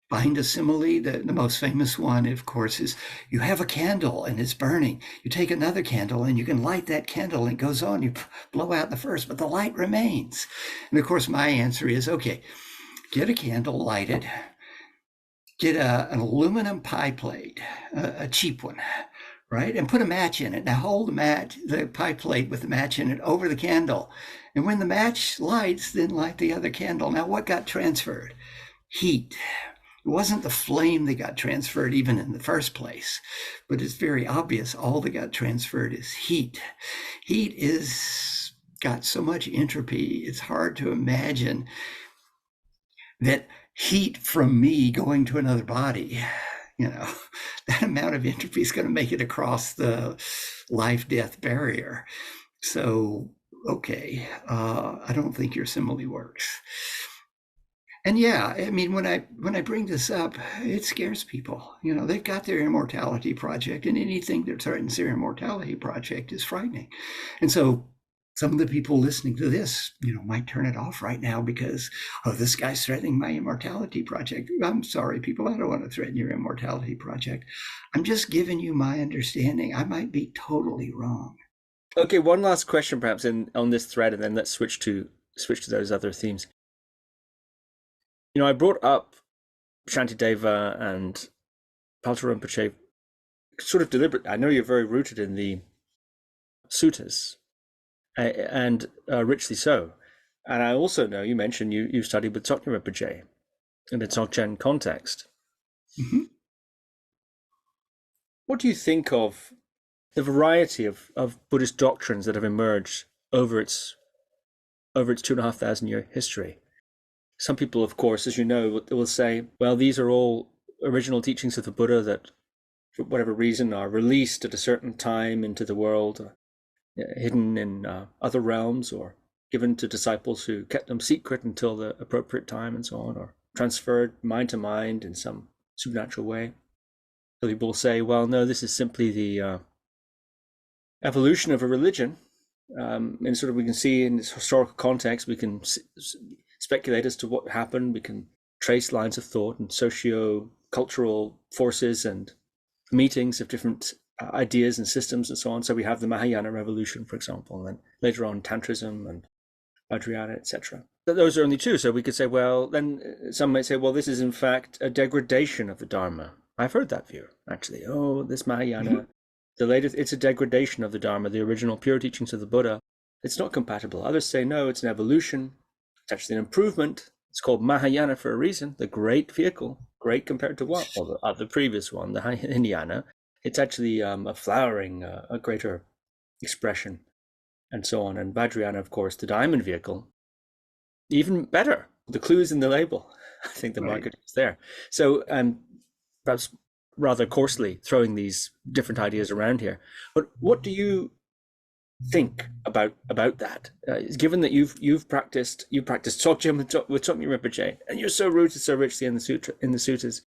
find a simile. The most famous one, of course, is you have a candle and it's burning. You take another candle and you can light that candle and it goes on. You blow out the first, but the light remains. And of course, my answer is, okay, get a candle, light it, get an aluminum pie plate, a cheap one, right? And put a match in it. Now hold the pie plate with the match in it over the candle. And when the match lights, then light the other candle. Now what got transferred? Heat. It wasn't the flame that got transferred even in the first place, but it's very obvious all that got transferred is heat. Heat is got so much entropy, it's hard to imagine that heat from me going to another body, that amount of entropy is going to make it across the life-death barrier. So, okay, I don't think your simile works. And yeah, I mean, when I bring this up, it scares people. They've got their immortality project, and anything that threatens their immortality project is frightening. And so some of the people listening to this, might turn it off right now because, oh, this guy's threatening my immortality project. I'm sorry, people, I don't want to threaten your immortality project. I'm just giving you my understanding. I might be totally wrong. Okay, one last question perhaps on this thread, and then let's switch to those other themes. I brought up Shantideva and Paltar Rinpoche sort of deliberate. I know you're very rooted in the suttas, and richly so. And I also know you mentioned you studied with Tsoknyi Rinpoche in the Dzogchen context. Mm-hmm. What do you think of the variety of Buddhist doctrines that have emerged over its 2,500-year history? Some people, of course, as you know, will say, well, these are all original teachings of the Buddha that, for whatever reason, are released at a certain time into the world, hidden in other realms, or given to disciples who kept them secret until the appropriate time, and so on, or transferred mind to mind in some supernatural way. So people will say, well, no, this is simply the evolution of a religion. And sort of we can see in this historical context, we can speculate as to what happened. We can trace lines of thought and socio-cultural forces and meetings of different ideas and systems and so on. So we have the Mahayana revolution, for example, and then later on Tantrism and Vajrayana, etc. But those are only two. So we could say, well, then some might say, well, this is in fact a degradation of the Dharma. I've heard that view, actually. Oh, this Mahayana, the latest, it's a degradation of the Dharma, the original pure teachings of the Buddha. It's not compatible. Others say, no, it's an evolution. It's actually an improvement. It's called Mahayana for a reason, the great vehicle. Great compared to what? Well, the previous one, the Hinayana. It's actually a flowering, a greater expression, and so on. And Vajrayana, of course, the diamond vehicle, even better. The clues in the label. I think the market is there. So perhaps rather coarsely throwing these different ideas around here. But what do you think about that? Given that you've practiced Dzogchen with Tsoknyi Rinpoche, and you're so rooted so richly in the suttas,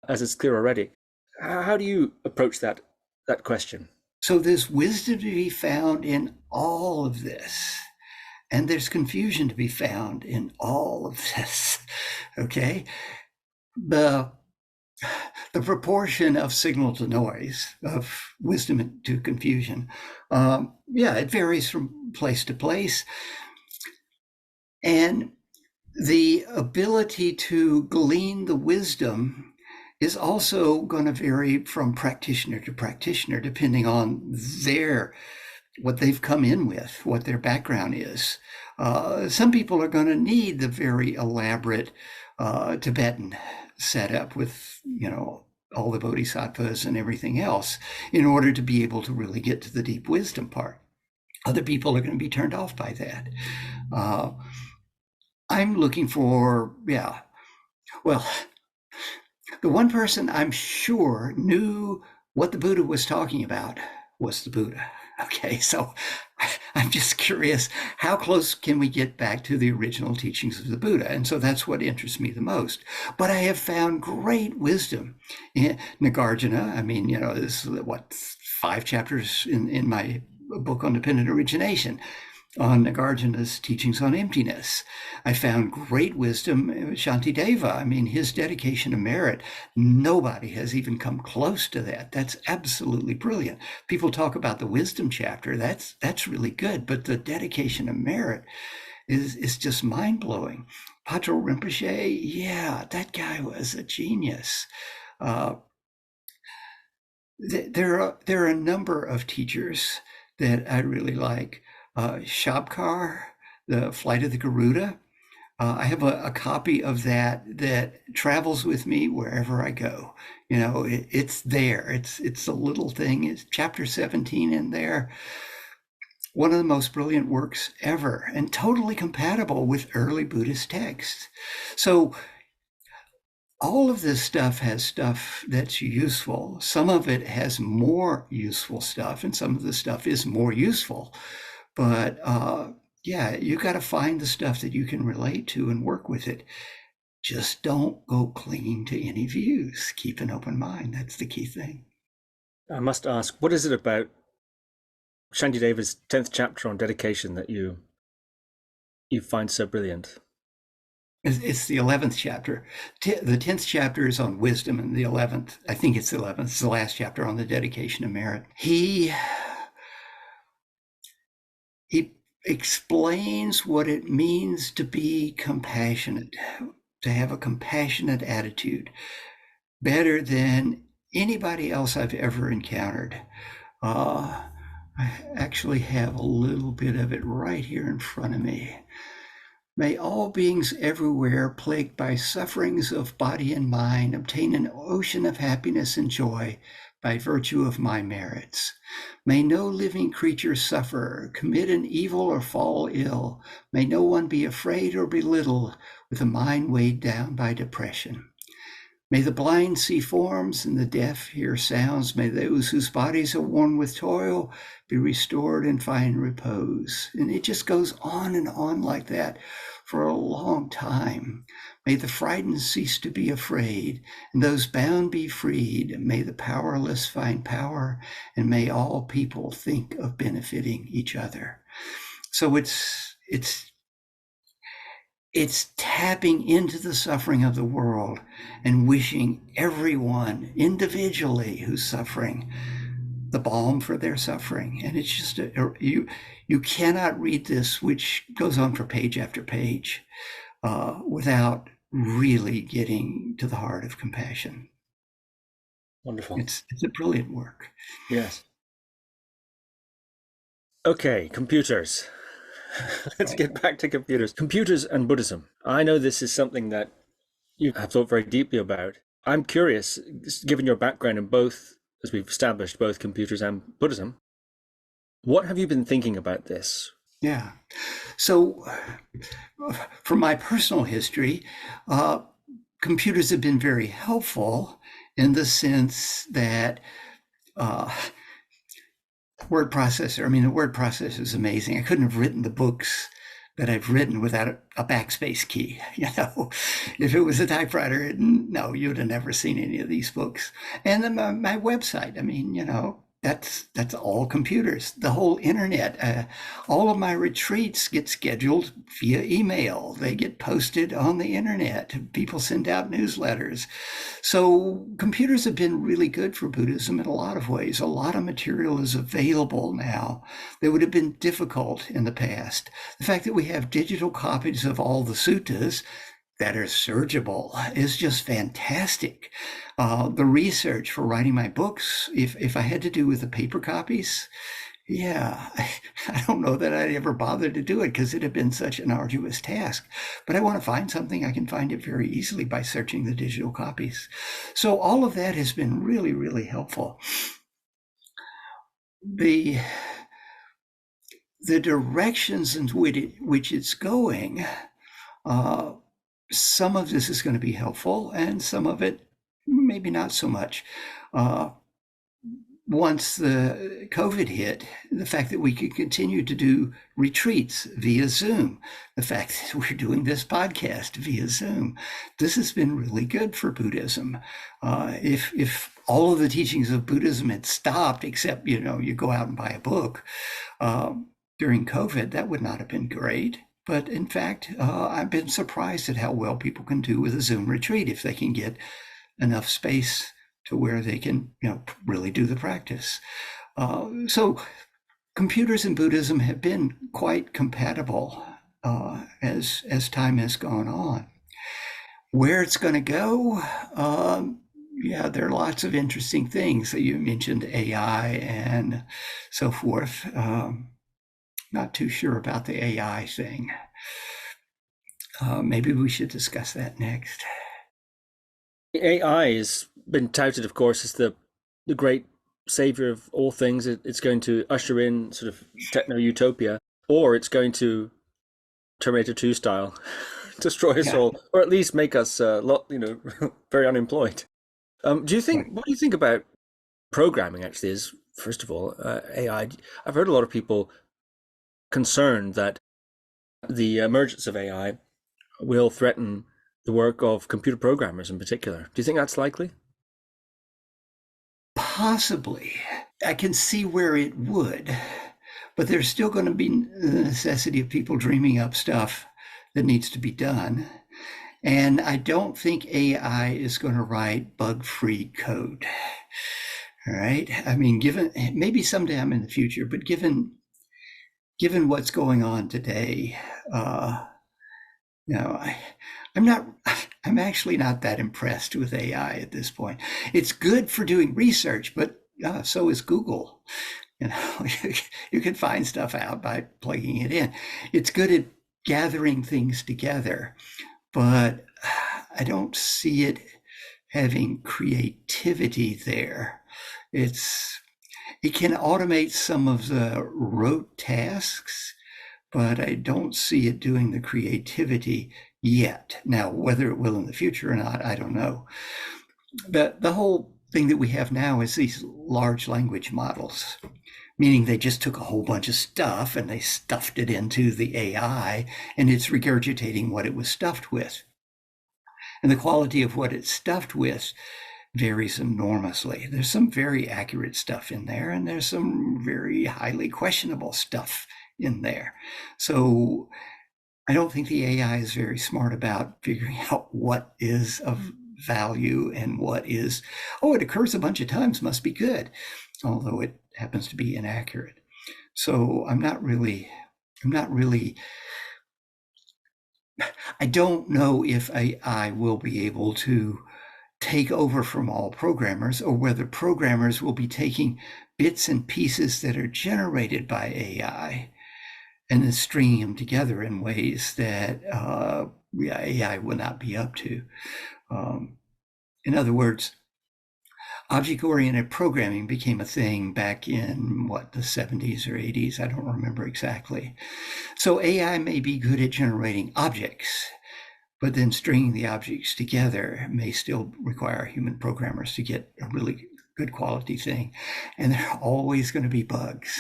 as it's clear already. How do you approach that question? So there's wisdom to be found in all of this, and there's confusion to be found in all of this. Okay, the proportion of signal to noise, of wisdom to confusion, it varies from place to place. And the ability to glean the wisdom is also going to vary from practitioner to practitioner, depending on what they've come in with, what their background is. Some people are going to need the very elaborate Tibetan setup with, all the bodhisattvas and everything else in order to be able to really get to the deep wisdom part. Other people are going to be turned off by that. I'm looking for, well, the one person I'm sure knew what the Buddha was talking about was the Buddha. Okay, so I'm just curious, how close can we get back to the original teachings of the Buddha? And so that's what interests me the most. But I have found great wisdom in Nagarjuna. I mean, this is 5 chapters in my book on dependent origination on Nagarjuna's teachings on emptiness. I found great wisdom in Shantideva. I mean, his dedication to merit, nobody has even come close to that. That's absolutely brilliant. People talk about the wisdom chapter. That's really good, but the dedication to merit is just mind-blowing. Paltar Rinpoche, that guy was a genius. There are a number of teachers that I really like. Shabkar, the Flight of the Garuda. I have a copy of that travels with me wherever I go. It's there. It's a little thing. It's chapter 17 in there. One of the most brilliant works ever, and totally compatible with early Buddhist texts. So all of this stuff has stuff that's useful. Some of it has more useful stuff, and some of the stuff is more useful. But you got to find the stuff that you can relate to and work with it. Just don't go clinging to any views. Keep an open mind. That's the key thing. I must ask, what is it about Shantideva's 10th chapter on dedication that you find so brilliant? It's the 11th chapter. The 10th chapter is on wisdom, and the 11th, I think it's the 11th, it's the last chapter on the dedication of merit. He explains what it means to be compassionate, to have a compassionate attitude, better than anybody else I've ever encountered. I actually have a little bit of it right here in front of me. May all beings everywhere plagued by sufferings of body and mind obtain an ocean of happiness and joy by virtue of my merits. May no living creature suffer, commit an evil, or fall ill. May no one be afraid or belittled with a mind weighed down by depression. May the blind see forms and the deaf hear sounds. May those whose bodies are worn with toil be restored and find repose. And it just goes on and on like that for a long time. May the frightened cease to be afraid, and those bound be freed. May the powerless find power, and may all people think of benefiting each other. So it's tapping into the suffering of the world and wishing everyone individually who's suffering the balm for their suffering. And it's just, you cannot read this, which goes on for page after page, without really getting to the heart of compassion. Wonderful. It's a brilliant work. Yes. Okay, computers. Let's get back to computers. Computers and Buddhism. I know this is something that you have thought very deeply about. I'm curious, given your background in both, as we've established, both computers and Buddhism, what have you been thinking about this? Yeah. So from my personal history, computers have been very helpful in the sense that word processor, the word processor is amazing. I couldn't have written the books that I've written without a backspace key. If it was a typewriter, no, you'd have never seen any of these books. And then my website, that's all computers. The whole internet, all of my retreats get scheduled via email. They get posted on the internet. People send out newsletters. So computers have been really good for Buddhism in a lot of ways. A lot of material is available now that would have been difficult in the past. The fact that we have digital copies of all the suttas that are searchable is just fantastic. The research for writing my books, if I had to do with the paper copies, I don't know that I'd ever bother to do it because it'd have been such an arduous task. But I want to find something, I can find it very easily by searching the digital copies. So all of that has been really, really helpful. The directions in which it's going, some of this is going to be helpful, and some of it maybe not so much. Once the COVID hit, the fact that we could continue to do retreats via Zoom, the fact that we're doing this podcast via Zoom, this has been really good for Buddhism. If all of the teachings of Buddhism had stopped, except, you go out and buy a book during COVID, that would not have been great. But in fact, I've been surprised at how well people can do with a Zoom retreat if they can get enough space to where they can, really do the practice. So computers and Buddhism have been quite compatible as time has gone on. Where it's going to go, there are lots of interesting things that you mentioned, AI and so forth. Not too sure about the AI thing. Maybe we should discuss that next. AI has been touted, of course, as the great savior of all things. It's going to usher in sort of techno-utopia, or it's going to Terminator 2 style destroy us all, or at least make us very unemployed. What do you think about programming, actually, is, first of all, AI? I've heard a lot of people concerned that the emergence of AI will threaten the work of computer programmers in particular. Do you think that's likely? Possibly. I can see where it would. but there's still going to be the necessity of people dreaming up stuff that needs to be done. And I don't think AI is going to write bug-free code. All right. I mean, given maybe sometime in the future, but given what's going on today, I'm actually not that impressed with AI at this point. It's good for doing research, but so is Google. You can find stuff out by plugging it in. It's good at gathering things together, but I don't see it having creativity there. It can automate some of the rote tasks, but I don't see it doing the creativity yet. Now, whether it will in the future or not, I don't know. But the whole thing that we have now is these large language models, meaning they just took a whole bunch of stuff and they stuffed it into the AI, and it's regurgitating what it was stuffed with. And the quality of what it's stuffed with varies enormously. There's some very accurate stuff in there, and there's some very highly questionable stuff in there. So I don't think the AI is very smart about figuring out what is of value and what is, it occurs a bunch of times, must be good, although it happens to be inaccurate. So I don't know if AI will be able to take over from all programmers, or whether programmers will be taking bits and pieces that are generated by AI and then stringing them together in ways that AI will not be up to. In other words, object-oriented programming became a thing back in, the 70s or 80s? I don't remember exactly. So AI may be good at generating objects, but then stringing the objects together may still require human programmers to get a really good quality thing. And there are always going to be bugs.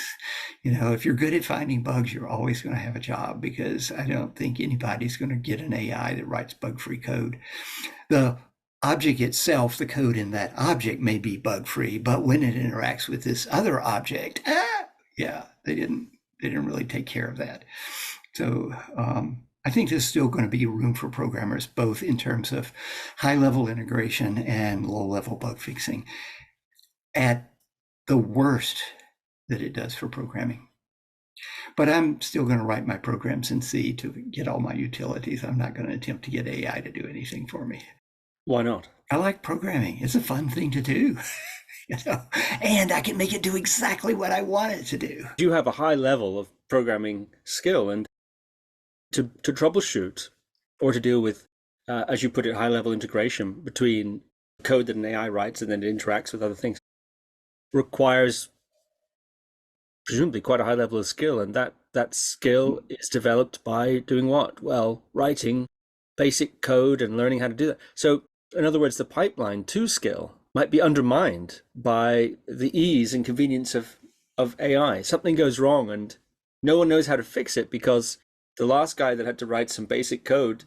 If you're good at finding bugs, you're always going to have a job, because I don't think anybody's going to get an AI that writes bug-free code. The object itself, the code in that object may be bug-free, but when it interacts with this other object, they didn't really take care of that. So I think there's still going to be room for programmers, both in terms of high-level integration and low-level bug fixing, at the worst that it does for programming. But I'm still going to write my programs in C to get all my utilities. I'm not going to attempt to get AI to do anything for me. Why not? I like programming. It's a fun thing to do. And I can make it do exactly what I want it to do. You have a high level of programming skill, and to troubleshoot or to deal with, as you put it, high-level integration between code that an AI writes and then it interacts with other things, requires presumably quite a high level of skill. And that skill is developed by doing what? Well, writing basic code and learning how to do that. So in other words, the pipeline to skill might be undermined by the ease and convenience of AI. Something goes wrong and no one knows how to fix it, because the last guy that had to write some basic code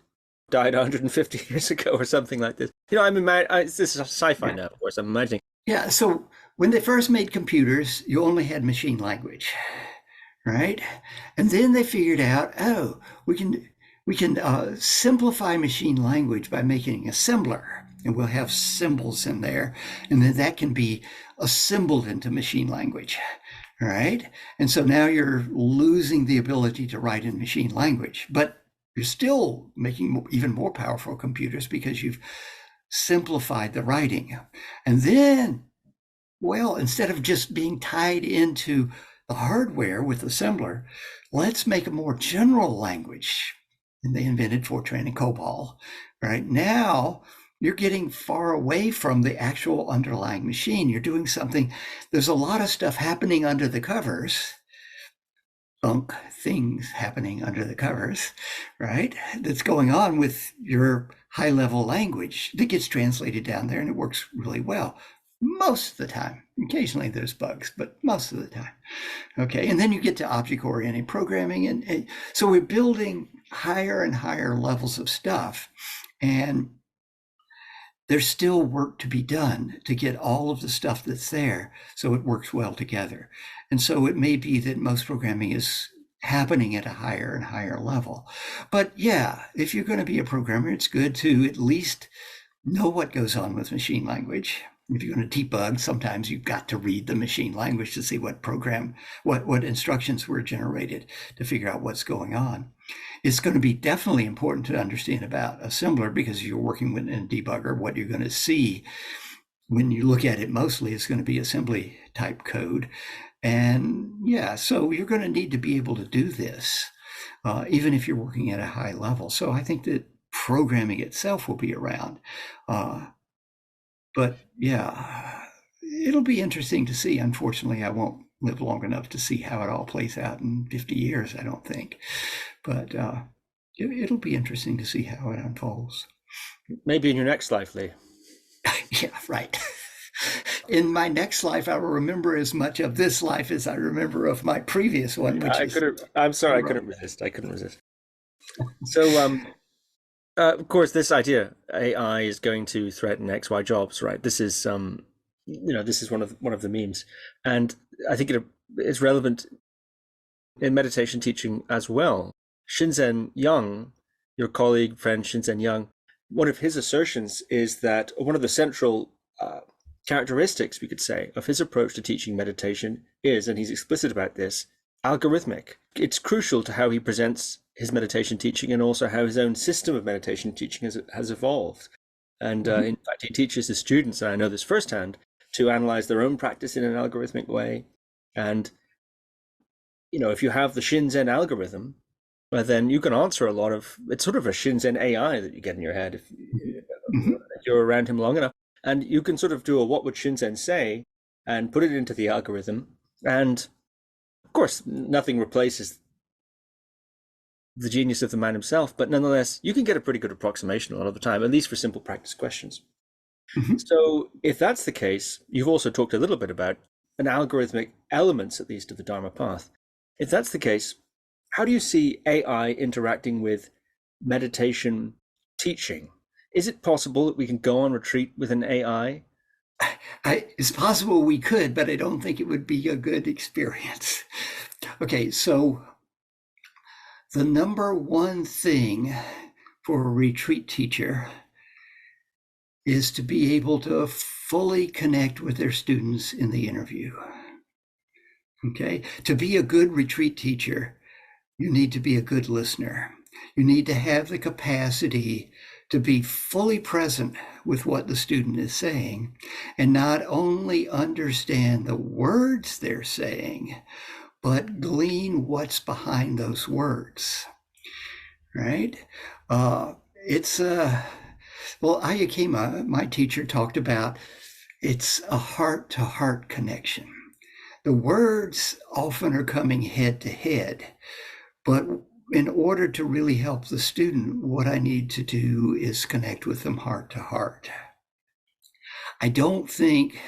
died 150 years ago or something like this. This is sci-fi now, of course, I'm imagining. Yeah, so when they first made computers, you only had machine language, right? And then they figured out, we can simplify machine language by making an assembler, and we'll have symbols in there, and then that can be assembled into machine language. Right? And so now you're losing the ability to write in machine language, but you're still making even more powerful computers because you've simplified the writing. And then, instead of just being tied into the hardware with assembler, let's make a more general language. And they invented Fortran and COBOL. Right? Now, you're getting far away from the actual underlying machine. You're doing something. There's a lot of stuff happening under the covers, things happening under the covers, right? That's going on with your high-level language that gets translated down there, and it works really well most of the time. Occasionally there's bugs, but most of the time. Okay, and then you get to object-oriented programming, and so we're building higher and higher levels of stuff, and there's still work to be done to get all of the stuff that's there so it works well together. And so it may be that most programming is happening at a higher and higher level. But yeah, if you're going to be a programmer, it's good to at least know what goes on with machine language. If you're going to debug, sometimes you've got to read the machine language to see what instructions were generated to figure out what's going on. It's going to be definitely important to understand about assembler, because you're working with a debugger, what you're going to see when you look at it mostly is going to be assembly type code. And yeah, so you're going to need to be able to do this, even if you're working at a high level. So I think that programming itself will be around. But yeah, it'll be interesting to see. Unfortunately, I won't live long enough to see how it all plays out in 50 years, I don't think. But it'll be interesting to see how it unfolds. Maybe in your next life, Leigh. Yeah, right. In my next life, I will remember as much of this life as I remember of my previous one. I'm sorry, I couldn't resist. So, of course, this idea AI is going to threaten XY jobs, right? This is, this is one of the memes, and I think it is relevant in meditation teaching as well. Shinzen Young, your colleague, friend Shinzen Young, one of his assertions is that one of the central characteristics, we could say, of his approach to teaching meditation is, and he's explicit about this, algorithmic. It's crucial to how he presents his meditation teaching and also how his own system of meditation teaching has evolved. And in fact, he teaches his students, and I know this firsthand, to analyze their own practice in an algorithmic way. And, if you have the Shinzen algorithm, then you can answer a lot of, it's sort of a Shinzen AI that you get in your head if you're around him long enough. And you can sort of do a what would Shinzen say and put it into the algorithm. And of course, nothing replaces the genius of the man himself, but nonetheless, you can get a pretty good approximation a lot of the time, at least for simple practice questions. So if that's the case, you've also talked a little bit about an algorithmic elements, at least, of the Dharma path. If that's the case, how do you see AI interacting with meditation teaching? Is it possible that we can go on retreat with an AI? It's possible we could, but I don't think it would be a good experience. Okay, so the number one thing for a retreat teacher is to be able to fully connect with their students in the interview. Okay, to be a good retreat teacher, you need to be a good listener. You need to have the capacity to be fully present with what the student is saying and not only understand the words they're saying, but glean what's behind those words, right? Well, Ayakema, my teacher, talked about it's a heart-to-heart connection. The words often are coming head to head, but in order to really help the student, what I need to do is connect with them heart to heart. I don't think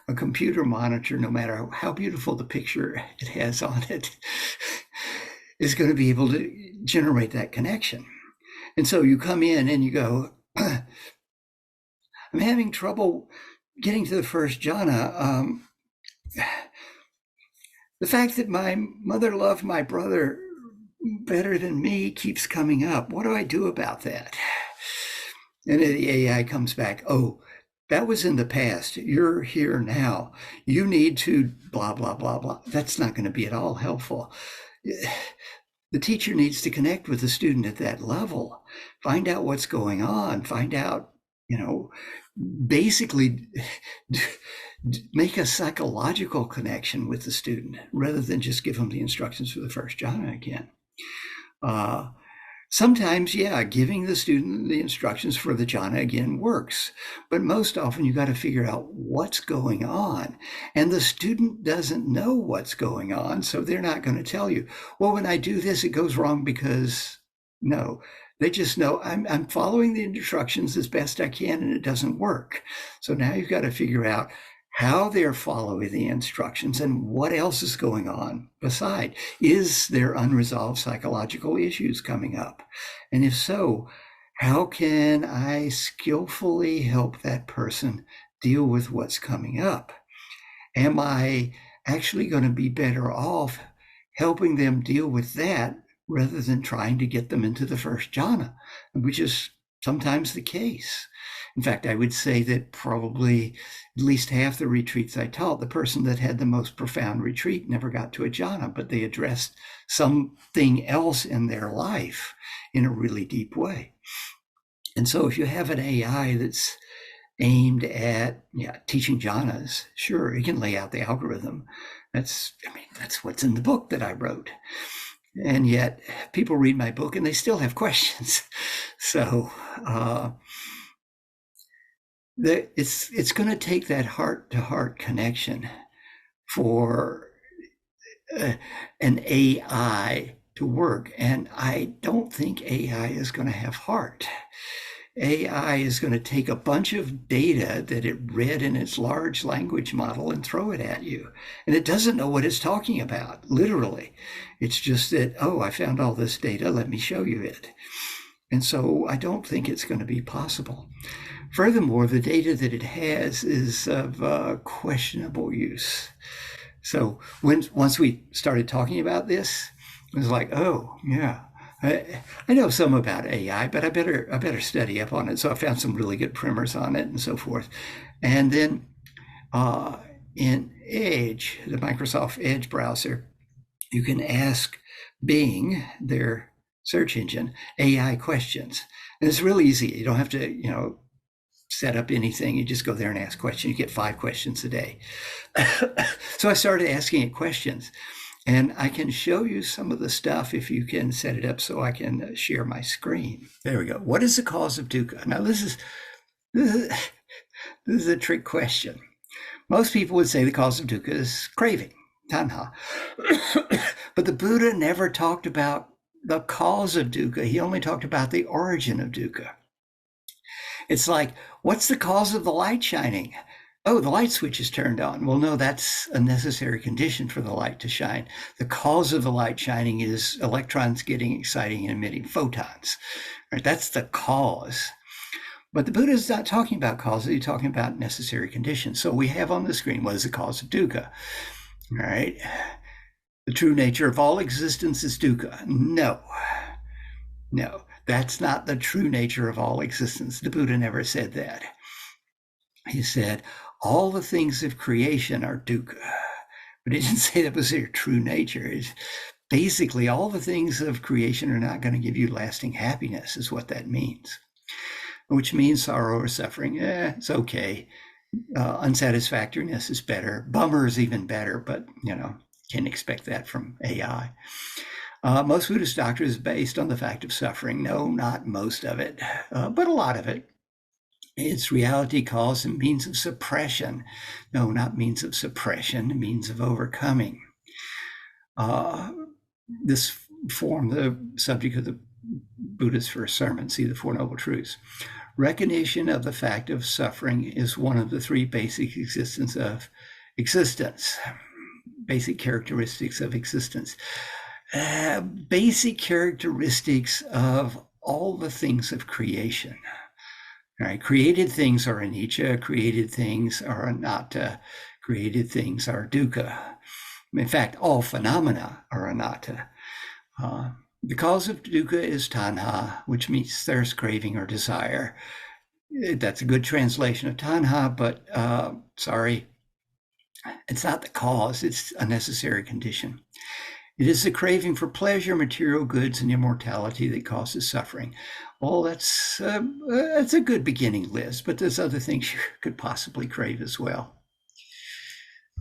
a computer monitor, no matter how beautiful the picture it has on it, is going to be able to generate that connection. And so you come in and you go, I'm having trouble getting to the first jhana. The fact that my mother loved my brother better than me keeps coming up. What do I do about that? And the AI comes back, oh, that was in the past. You're here now. You need to blah, blah, blah, blah. That's not going to be at all helpful. The teacher needs to connect with the student at that level, find out what's going on, find out, basically make a psychological connection with the student rather than just give them the instructions for the first jhana again. Sometimes, giving the student the instructions for the jhana again works, but most often you got to figure out what's going on, and the student doesn't know what's going on, so they're not going to tell you, well, when I do this, it goes wrong because no. They just know I'm following the instructions as best I can, and it doesn't work. So now you've got to figure out how they're following the instructions and what else is going on beside. Is there unresolved psychological issues coming up? And if so, how can I skillfully help that person deal with what's coming up? Am I actually going to be better off helping them deal with that rather than trying to get them into the first jhana, which is sometimes the case. In fact, I would say that probably at least half the retreats I taught, the person that had the most profound retreat never got to a jhana, but they addressed something else in their life in a really deep way. And so if you have an AI that's aimed at teaching jhanas, sure, it can lay out the algorithm. That's what's in the book that I wrote. And yet people read my book and they still have questions. So it's going to take that heart-to-heart connection for an AI to work. And I don't think AI is going to have heart. AI is going to take a bunch of data that it read in its large language model and throw it at you. And it doesn't know what it's talking about, literally. It's just that, oh, I found all this data, let me show you it. And so I don't think it's going to be possible. Furthermore, the data that it has is of questionable use. So once we started talking about this, it was like, oh, yeah. I know some about AI, but I better study up on it. So I found some really good primers on it and so forth. And then in Edge, the Microsoft Edge browser, you can ask Bing, their search engine, AI questions. And it's really easy. You don't have to, set up anything. You just go there and ask questions. You get 5 questions a day. So I started asking it questions. And I can show you some of the stuff if you can set it up so I can share my screen. There we go. What is the cause of dukkha? Now, this is a trick question. Most people would say the cause of dukkha is craving, tanha. But the Buddha never talked about the cause of dukkha. He only talked about the origin of dukkha. It's like, what's the cause of the light shining? Oh, the light switch is turned on. Well, no, that's a necessary condition for the light to shine. The cause of the light shining is electrons getting exciting and emitting photons. Right? That's the cause. But the Buddha is not talking about causes. He's talking about necessary conditions. So we have on the screen, what is the cause of dukkha? All right. The true nature of all existence is dukkha. No, that's not the true nature of all existence. The Buddha never said that. He said, all the things of creation are dukkha. But he didn't say that was their true nature. It's basically, all the things of creation are not going to give you lasting happiness, is what that means. Which means sorrow or suffering, it's okay. Unsatisfactoriness is better. Bummer is even better, but, can't expect that from AI. Most Buddhist doctrine is based on the fact of suffering. No, not most of it, but a lot of it. It's reality, cause, and means of suppression. No, not means of suppression, means of overcoming. This formed the subject of the Buddha's first sermon, see the Four Noble Truths. Recognition of the fact of suffering is one of the 3 basic basic characteristics of existence. Basic characteristics of all the things of creation. All right, created things are anicca, created things are anatta, created things are dukkha. In fact, all phenomena are anatta. The cause of dukkha is tanha, which means thirst, craving, or desire. That's a good translation of tanha, but sorry, it's not the cause, it's a necessary condition. It is the craving for pleasure, material goods, and immortality that causes suffering. Well, that's a good beginning list, but there's other things you could possibly crave as well.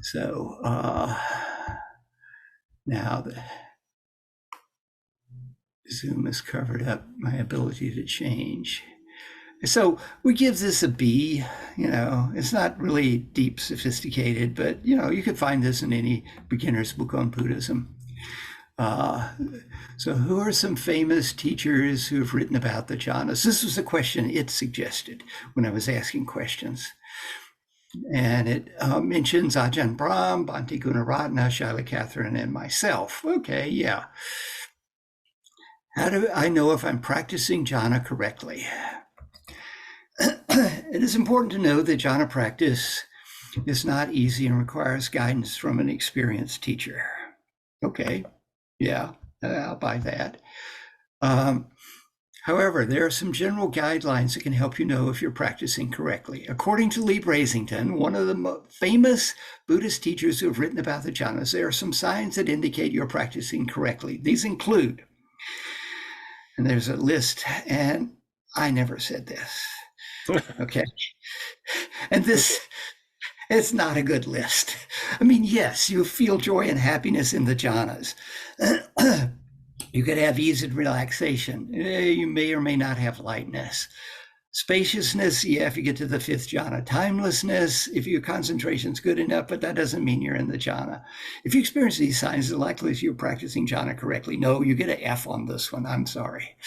So now the Zoom has covered up my ability to change. So we give this a B. It's not really deep, sophisticated, but you could find this in any beginner's book on Buddhism. So who are some famous teachers who have written about the jhanas? This was a question it suggested when I was asking questions. And it mentions Ajahn Brahm, Bhante Gunaratana, Shaila Catherine, and myself. Okay, yeah. How do I know if I'm practicing jhana correctly? It is important to know that jhana practice is not easy and requires guidance from an experienced teacher. Okay, yeah, I'll buy that. However, there are some general guidelines that can help you know if you're practicing correctly. According to Leigh Brasington, one of the famous Buddhist teachers who have written about the jhanas, there are some signs that indicate you're practicing correctly. These include, and there's a list, and I never said this. Okay. And this, it's not a good list. I mean, yes, you feel joy and happiness in the jhanas. You could have ease and relaxation. You may or may not have lightness. Spaciousness, yeah, if you get to the fifth jhana. Timelessness, if your concentration's good enough, but that doesn't mean you're in the jhana. If you experience these signs, it's likely you're practicing jhana correctly. No, you get an F on this one. I'm sorry.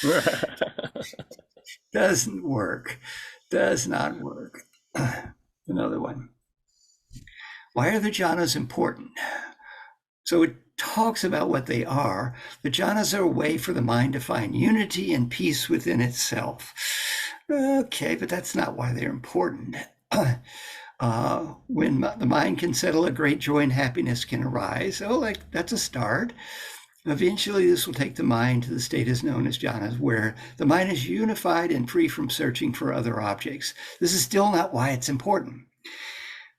Doesn't work. Does not work. Another one. Why are the jhanas important? So it talks about what they are. The jhanas are a way for the mind to find unity and peace within itself. Okay, but that's not why they're important. When the mind can settle, a great joy and happiness can arise. Oh, like that's a start. Eventually, this will take the mind to the status known as jhanas, where the mind is unified and free from searching for other objects. This is still not why it's important.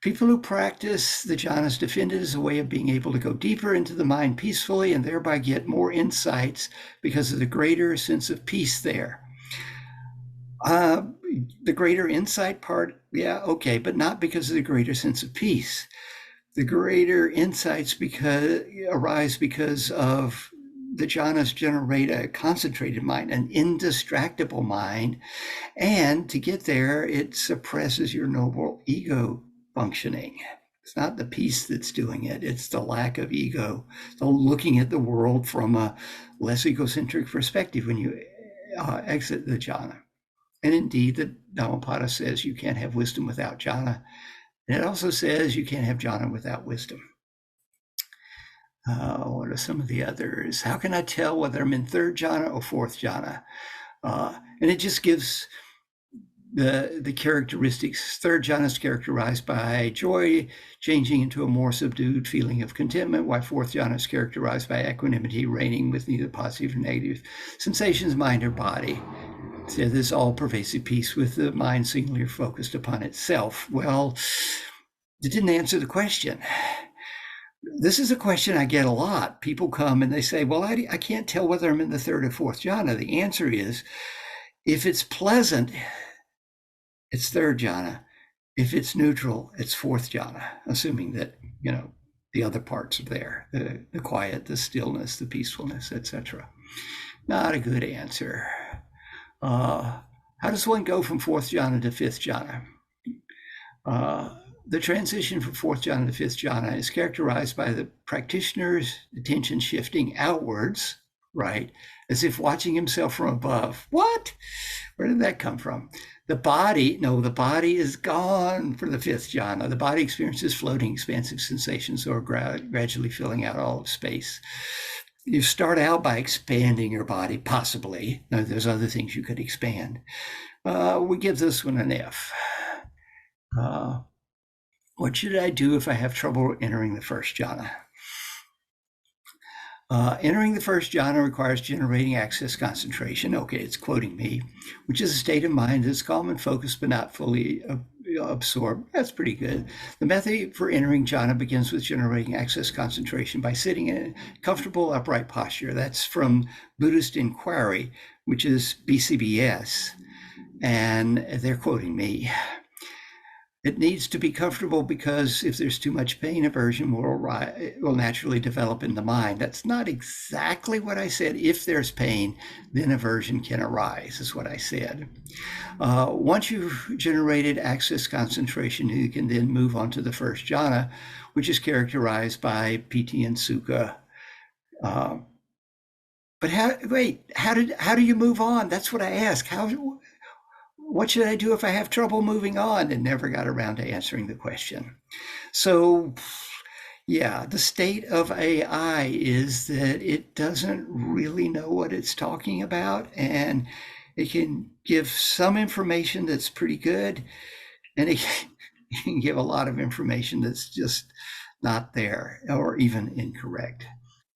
People who practice the jhanas defend it as a way of being able to go deeper into the mind peacefully and thereby get more insights because of the greater sense of peace there. The greater insight part, yeah, okay, but not because of the greater sense of peace. The greater insights arise because of the jhanas generate a concentrated mind, an indistractable mind, and to get there, it suppresses your noble ego functioning. It's not the peace that's doing it. It's the lack of ego, the looking at the world from a less egocentric perspective when you exit the jhana. And indeed, the Dhammapada says you can't have wisdom without jhana. And it also says you can't have jhana without wisdom. What are some of the others? How can I tell whether I'm in third jhana or fourth jhana? And it just gives the characteristics. Third jhana is characterized by joy changing into a more subdued feeling of contentment, while fourth jhana is characterized by equanimity reigning with neither positive nor negative sensations, mind or body. So this all-pervasive peace with the mind singularly focused upon itself. Well, it didn't answer the question. This is a question I get a lot. People come and they say, well, I can't tell whether I'm in the third or fourth jhana. The answer is, if it's pleasant, it's third jhana. If it's neutral, it's fourth jhana, assuming that, the other parts are there, the quiet, the stillness, the peacefulness, etc. Not a good answer. How does one go from fourth jhana to fifth jhana? The transition from fourth jhana to fifth jhana is characterized by the practitioner's attention shifting outwards, right? As if watching himself from above. What? Where did that come from? The body is gone for the fifth jhana. The body experiences floating, expansive sensations that are gradually filling out all of space. You start out by expanding your body, possibly. Now, there's other things you could expand. We give this one an F. What should I do if I have trouble entering the first jhana? Entering the first jhana requires generating access concentration. Okay, it's quoting me, which is a state of mind that's calm and focused, but not fully absorbed. That's pretty good. The method for entering jhana begins with generating access concentration by sitting in a comfortable upright posture. That's from Buddhist Inquiry, which is BCBS, and they're quoting me. It needs to be comfortable because if there's too much pain, aversion will naturally develop in the mind. That's not exactly what I said. If there's pain, then aversion can arise, is what I said. Once you've generated access concentration, you can then move on to the first jhana, which is characterized by piti and sukha. But how do you move on? That's what I ask. What should I do if I have trouble moving on? And never got around to answering the question. So Yeah, the state of AI is that it doesn't really know what it's talking about, and it can give some information that's pretty good, and it can give a lot of information that's just not there or even incorrect.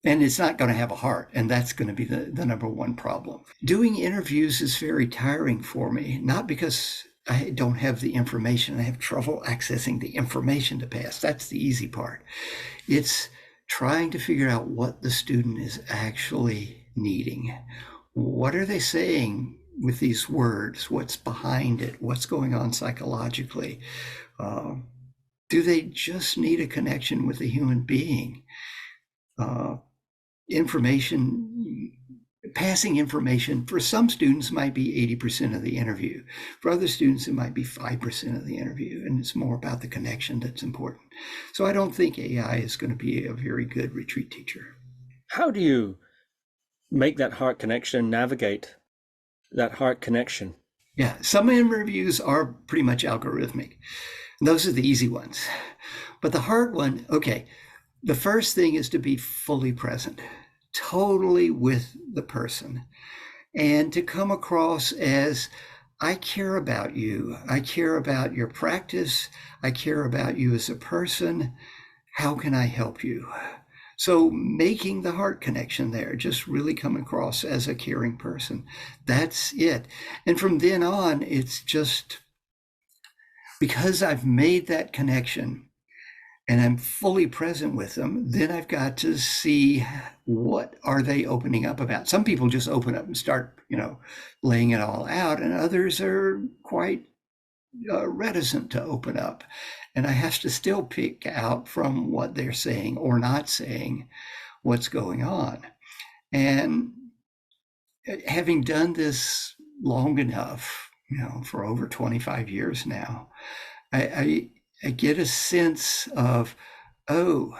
And it's not going to have a heart, and that's going to be the number one problem. Doing interviews is very tiring for me, not because I don't have the information. I have trouble accessing the information to pass. That's the easy part. It's trying to figure out what the student is actually needing. What are they saying with these words? What's behind it? What's going on psychologically? Do they just need a connection with a human being? Information, passing information for some students might be 80% of the interview. For other students, it might be 5% of the interview, and it's more about the connection that's important. So I don't think AI is going to be a very good retreat teacher. How do you make that heart connection, navigate that heart connection? Yeah, some interviews are pretty much algorithmic. And those are the easy ones. But the hard one, okay, the first thing is to be fully present, totally with the person, and to come across as, I care about you. I care about your practice. I care about you as a person. How can I help you? So making the heart connection there, just really come across as a caring person. That's it. And from then on, it's just because I've made that connection and I'm fully present with them, then I've got to see what are they opening up about. Some people just open up and start, laying it all out, and others are quite reticent to open up. And I have to still pick out from what they're saying or not saying what's going on. And having done this long enough, for over 25 years now, I get a sense of, oh,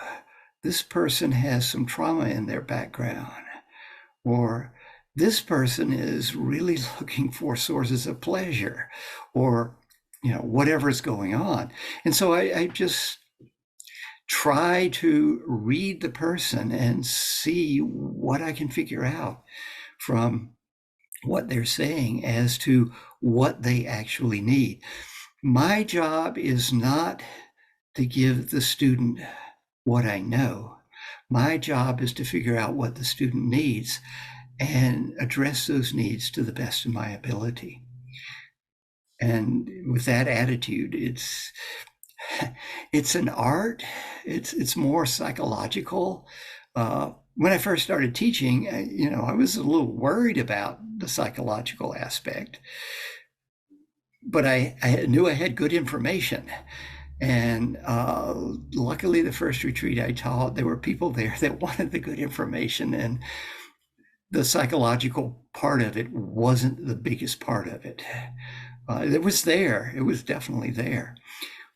this person has some trauma in their background, or this person is really looking for sources of pleasure, or whatever's going on. And so I just try to read the person and see what I can figure out from what they're saying as to what they actually need. My job is not to give the student what I know. My job is to figure out what the student needs and address those needs to the best of my ability. And with that attitude, it's an art. It's more psychological. When I first started teaching, I was a little worried about the psychological aspect, but I knew I had good information. And luckily, the first retreat I taught, there were people there that wanted the good information, and the psychological part of it wasn't the biggest part of it. It was there. It was definitely there.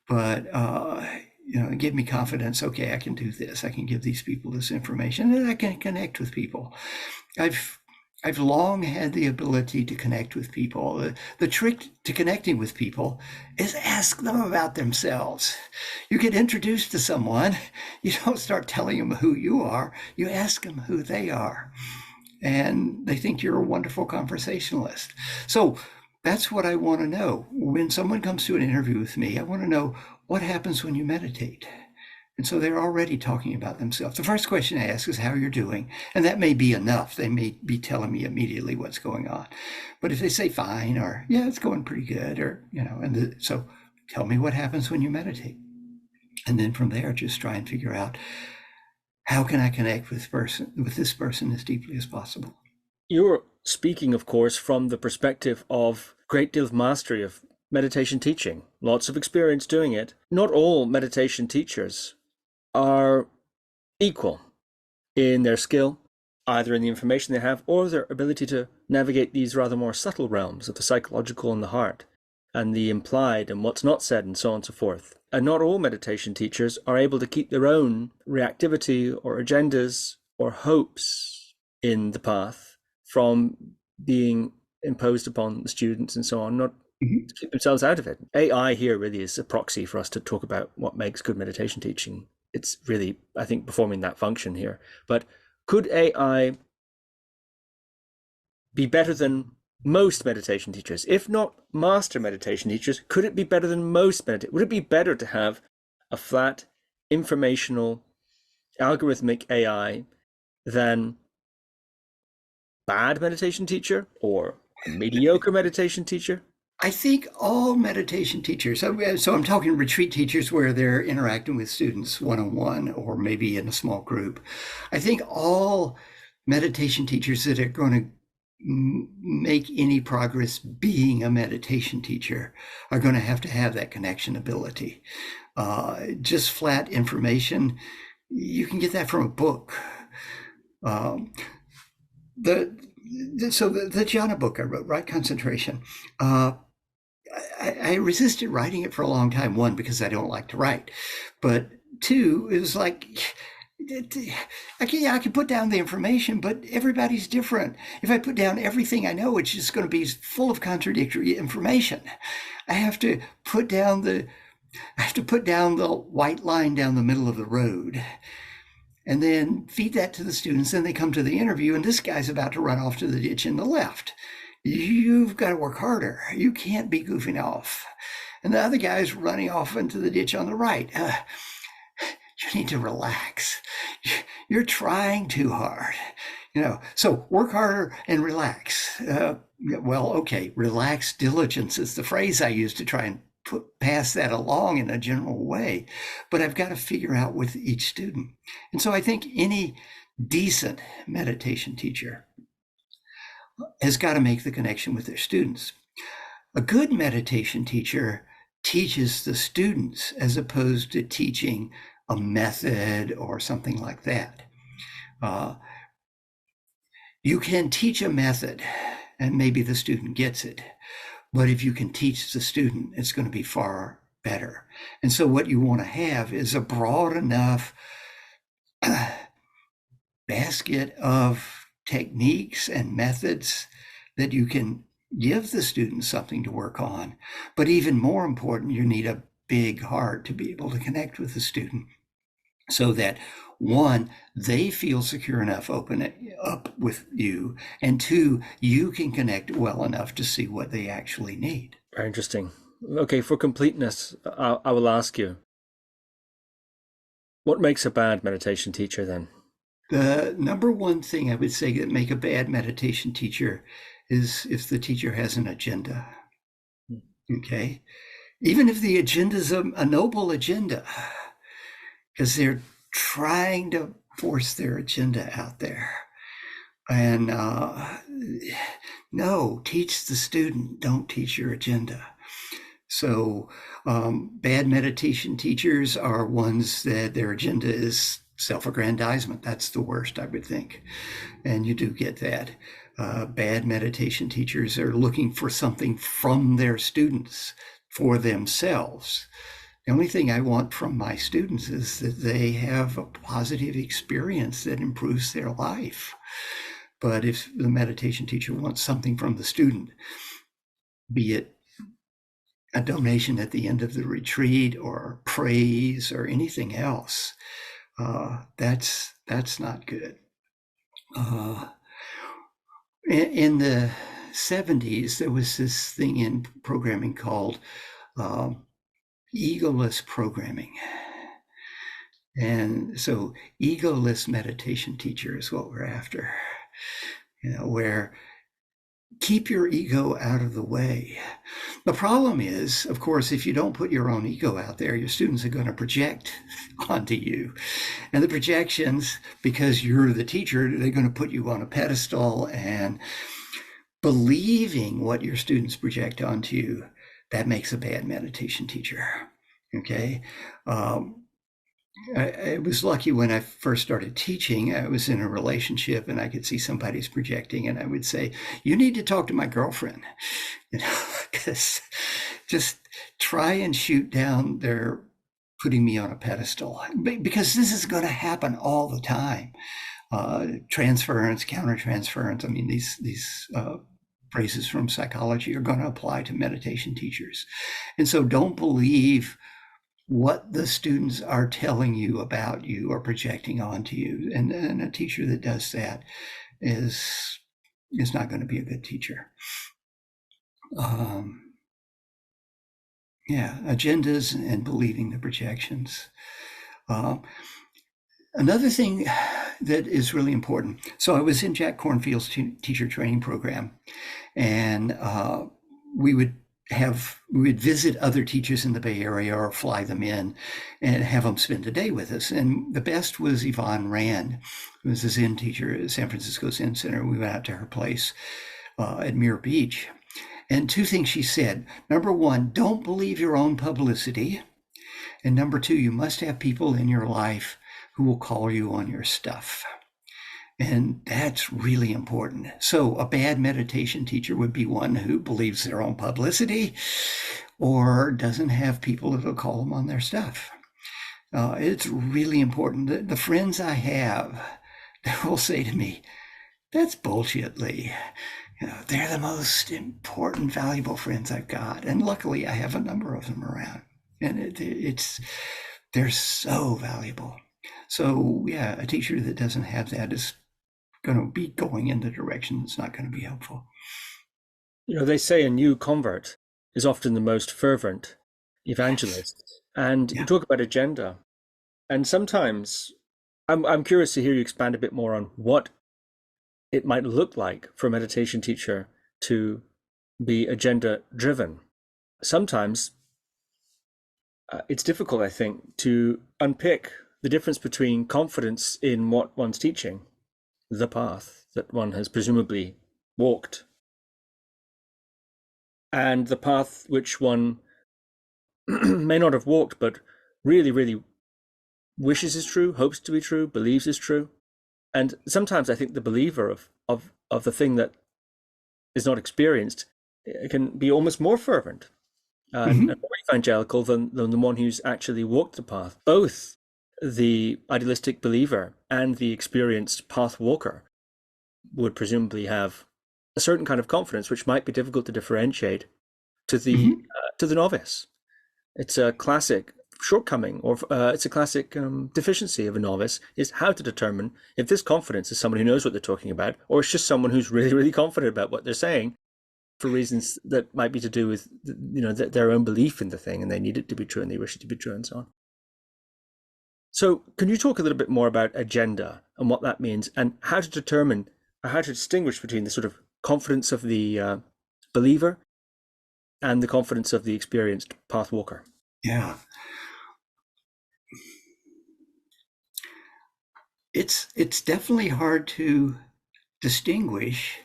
But, it gave me confidence. Okay, I can do this. I can give these people this information, and I can connect with people. I've long had the ability to connect with people. The trick to connecting with people is ask them about themselves. You get introduced to someone, you don't start telling them who you are. You ask them who they are. And they think you're a wonderful conversationalist. So that's what I want to know. When someone comes to an interview with me, I want to know what happens when you meditate. And so they're already talking about themselves. The first question I ask is how you're doing. And that may be enough. They may be telling me immediately what's going on. But if they say fine, or yeah, it's going pretty good, or, so tell me what happens when you meditate. And then from there, just try and figure out, how can I connect with this person as deeply as possible? You're speaking, of course, from the perspective of a great deal of mastery of meditation teaching, lots of experience doing it. Not all meditation teachers are equal in their skill, either in the information they have or their ability to navigate these rather more subtle realms of the psychological and the heart, and the implied and what's not said, and so on and so forth. And not all meditation teachers are able to keep their own reactivity or agendas or hopes in the path from being imposed upon the students and so on, not to keep themselves out of it. AI here really is a proxy for us to talk about what makes good meditation teaching. it's really, I think, performing that function here. But could AI be better than most meditation teachers? If not master meditation teachers, could it be better than most meditators? Would it be better to have a flat, informational, algorithmic AI than bad meditation teacher or a mediocre meditation teacher? I think all meditation teachers, so I'm talking retreat teachers where they're interacting with students one-on-one or maybe in a small group. I think all meditation teachers that are going to make any progress being a meditation teacher are going to have that connection ability. Just flat information, you can get that from a book. The jhana book I wrote, Right Concentration, I resisted writing it for a long time. One, because I don't like to write, but two, it was like, I can put down the information, but everybody's different. If I put down everything I know, it's just going to be full of contradictory information. I have to put down the white line down the middle of the road, and then feed that to the students. Then they come to the interview, and this guy's about to run off to the ditch in the left. You've got to work harder. You can't be goofing off. And the other guy's running off into the ditch on the right. You need to relax. You're trying too hard. So work harder and relax. Okay, relax diligence is the phrase I use to try and pass that along in a general way. But I've got to figure out with each student. And so I think any decent meditation teacher has got to make the connection with their students. A good meditation teacher teaches the students as opposed to teaching a method or something like that. You can teach a method and maybe the student gets it, but if you can teach the student, it's going to be far better. And so what you want to have is a broad enough basket of techniques and methods that you can give the student something to work on. But even more important, you need a big heart to be able to connect with the student so that, one, they feel secure enough open up with you, and two, you can connect well enough to see what they actually need. Very interesting. Okay, for completeness, I will ask you, what makes a bad meditation teacher then? The number one thing I would say that make a bad meditation teacher is if the teacher has an agenda. Okay? Even if the agenda is a noble agenda, because they're trying to force their agenda out there. And no, teach the student, don't teach your agenda. So bad meditation teachers are ones that their agenda is self-aggrandizement. That's the worst, I would think. And you do get that. Bad meditation teachers are looking for something from their students for themselves. The only thing I want from my students is that they have a positive experience that improves their life. But if the meditation teacher wants something from the student, be it a donation at the end of the retreat or praise or anything else, that's not good. In the 70s, there was this thing in programming called egoless programming. And so egoless meditation teacher is what we're after, where keep your ego out of the way. The problem is, of course, if you don't put your own ego out there, your students are going to project onto you. And the projections, because you're the teacher, they're going to put you on a pedestal, and believing what your students project onto you, that makes a bad meditation teacher. Okay. I was lucky when I first started teaching. I was in a relationship and I could see somebody's projecting, and I would say, you need to talk to my girlfriend, because just try and shoot down their putting me on a pedestal, because this is going to happen all the time. Transference, countertransference. I mean, these phrases from psychology are going to apply to meditation teachers. And so don't believe what the students are telling you about you or projecting onto you. And a teacher that does that is not going to be a good teacher. Agendas and believing the projections. Another thing that is really important. So I was in Jack Kornfield's teacher training program, and we would visit other teachers in the Bay Area or fly them in and have them spend a day with us. And the best was Yvonne Rand, who was a Zen teacher at San Francisco Zen Center. We went out to her place at Muir Beach. And two things she said. Number one, don't believe your own publicity. And number two, you must have people in your life who will call you on your stuff. And that's really important. So a bad meditation teacher would be one who believes their own publicity or doesn't have people that will call them on their stuff. It's really important. The friends I have, they will say to me, that's bullshit, Leigh. They're the most important, valuable friends I've got. And luckily, I have a number of them around. And they're so valuable. So, a teacher that doesn't have that is going to be going in the direction that's not going to be helpful. They say a new convert is often the most fervent evangelist. And you talk about agenda. And sometimes I'm curious to hear you expand a bit more on what it might look like for a meditation teacher to be agenda driven. Sometimes it's difficult, I think, to unpick the difference between confidence in what one's teaching, the path that one has presumably walked, and the path which one may not have walked, but really, really wishes is true, hopes to be true, believes is true. And sometimes I think the believer of the thing that is not experienced can be almost more fervent and more evangelical than the one who's actually walked the path. Both the idealistic believer and the experienced path walker would presumably have a certain kind of confidence, which might be difficult to differentiate to the novice. It's a classic shortcoming, or it's a classic deficiency of a novice, is how to determine if this confidence is someone who knows what they're talking about, or it's just someone who's really, really confident about what they're saying for reasons that might be to do with their own belief in the thing, and they need it to be true and they wish it to be true and so on. So can you talk a little bit more about agenda and what that means, and how to determine, or how to distinguish between the sort of confidence of the believer and the confidence of the experienced path walker? Yeah. It's definitely hard to distinguish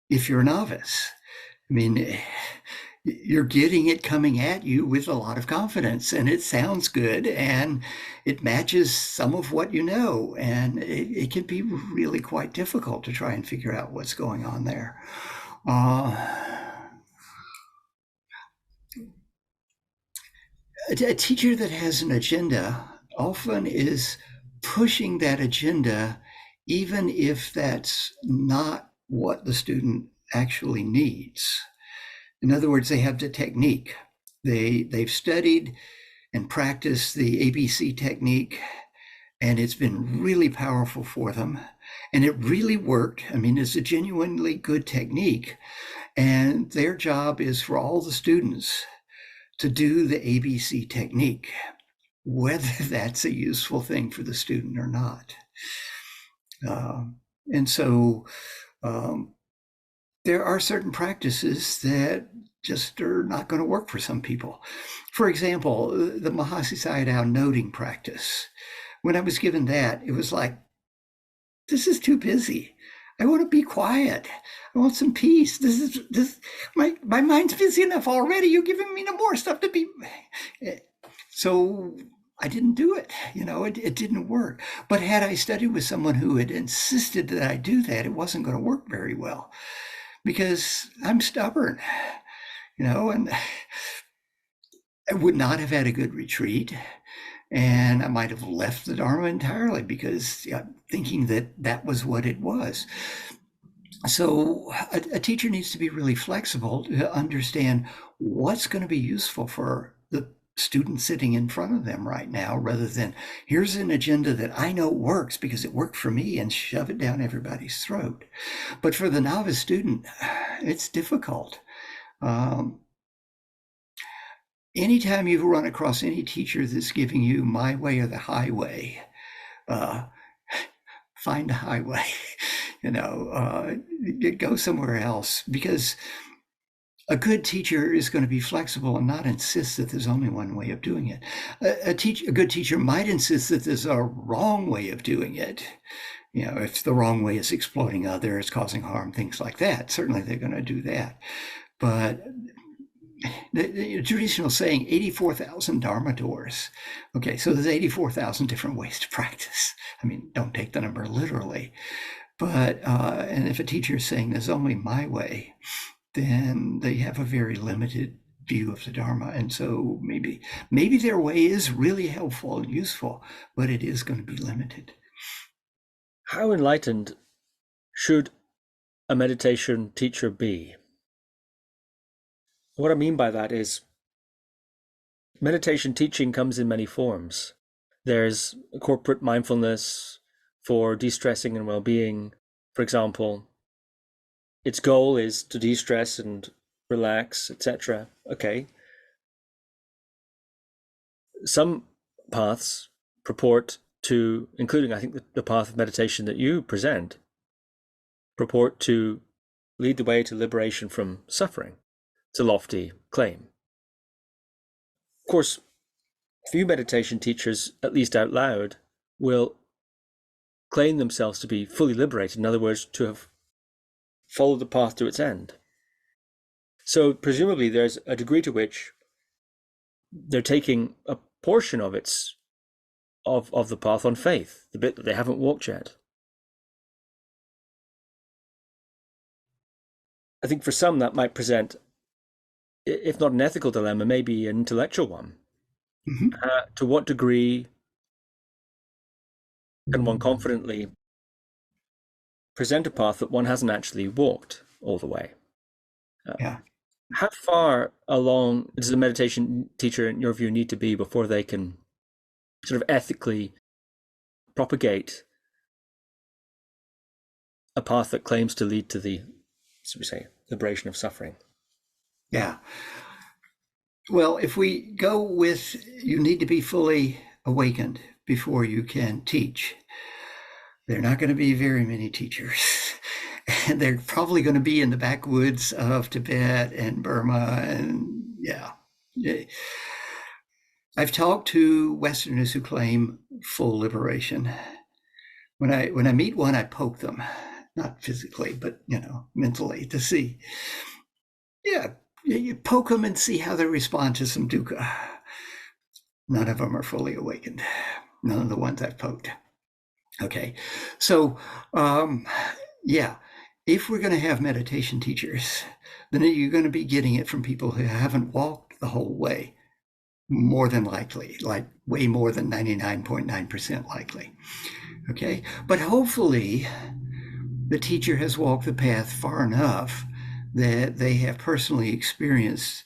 if you're a novice. I mean, you're getting it coming at you with a lot of confidence, and it sounds good, and it matches some of what you know, and it can be really quite difficult to try and figure out what's going on there. A teacher that has an agenda often is pushing that agenda, even if that's not what the student actually needs. In other words, they have the technique. They've studied and practiced the ABC technique, and it's been really powerful for them. And it really worked. I mean, it's a genuinely good technique. And their job is for all the students to do the ABC technique, whether that's a useful thing for the student or not. And so there are certain practices that just are not going to work for some people. For example, the Mahasi Sayadaw noting practice. When I was given that, it was like, this is too busy. I want to be quiet. I want some peace. My mind's busy enough already. You're giving me no more stuff to be. So I didn't do it. It didn't work. But had I studied with someone who had insisted that I do that, it wasn't going to work very well, because I'm stubborn, and I would not have had a good retreat. And I might have left the Dharma entirely because thinking that was what it was. So a teacher needs to be really flexible to understand what's going to be useful for the student sitting in front of them right now, rather than here's an agenda that I know works because it worked for me, and shove it down everybody's throat. But for the novice student, it's difficult. Anytime you run across any teacher that's giving you my way or the highway, find a highway, go somewhere else, because a good teacher is going to be flexible and not insist that there's only one way of doing it. A good teacher might insist that there's a wrong way of doing it. If the wrong way is exploiting others, causing harm, things like that, certainly they're going to do that. But the traditional saying, 84,000 Dharma doors. Okay, so there's 84,000 different ways to practice. I mean, don't take the number literally. But, and if a teacher is saying there's only my way, then they have a very limited view of the Dharma. And so maybe their way is really helpful and useful, but it is going to be limited. How enlightened should a meditation teacher be? What I mean by that is meditation teaching comes in many forms. There's corporate mindfulness for de-stressing and well-being, for example. Its goal is to de-stress and relax, etc. Okay. Some paths purport to, including I think the path of meditation that you present, purport to lead the way to liberation from suffering. It's a lofty claim. Of course, few meditation teachers, at least out loud, will claim themselves to be fully liberated. In other words, to have followed the path to its end. So presumably there's a degree to which they're taking a portion of the path on faith, the bit that they haven't walked yet. I think for some that might present, if not an ethical dilemma, maybe an intellectual one. Mm-hmm. To what degree can one confidently present a path that one hasn't actually walked all the way? Yeah. How far along does a meditation teacher, in your view, need to be before they can sort of ethically propagate a path that claims to lead to the, as we say, liberation of suffering? Yeah. Well, if we go with you need to be fully awakened before you can teach, there are not going to be very many teachers. And they're probably going to be in the backwoods of Tibet and Burma. And yeah. I've talked to Westerners who claim full liberation. When I meet one, I poke them, not physically, but mentally, to see. Yeah, you poke them and see how they respond to some dukkha. None of them are fully awakened. None of the ones I've poked. Okay, so yeah, if we're going to have meditation teachers, then you're going to be getting it from people who haven't walked the whole way, more than likely, like way more than 99.9% likely. Okay, but hopefully the teacher has walked the path far enough that they have personally experienced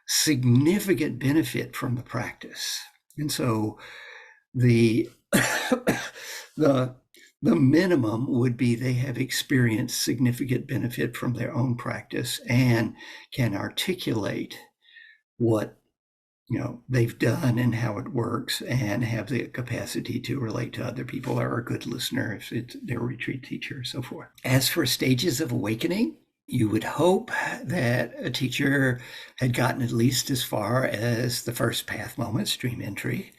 significant benefit from the practice. And so the minimum would be they have experienced significant benefit from their own practice and can articulate what they've done and how it works, and have the capacity to relate to other people, or a good listener if it's their retreat teacher, and so forth. As for stages of awakening, you would hope that a teacher had gotten at least as far as the first path moment, stream entry.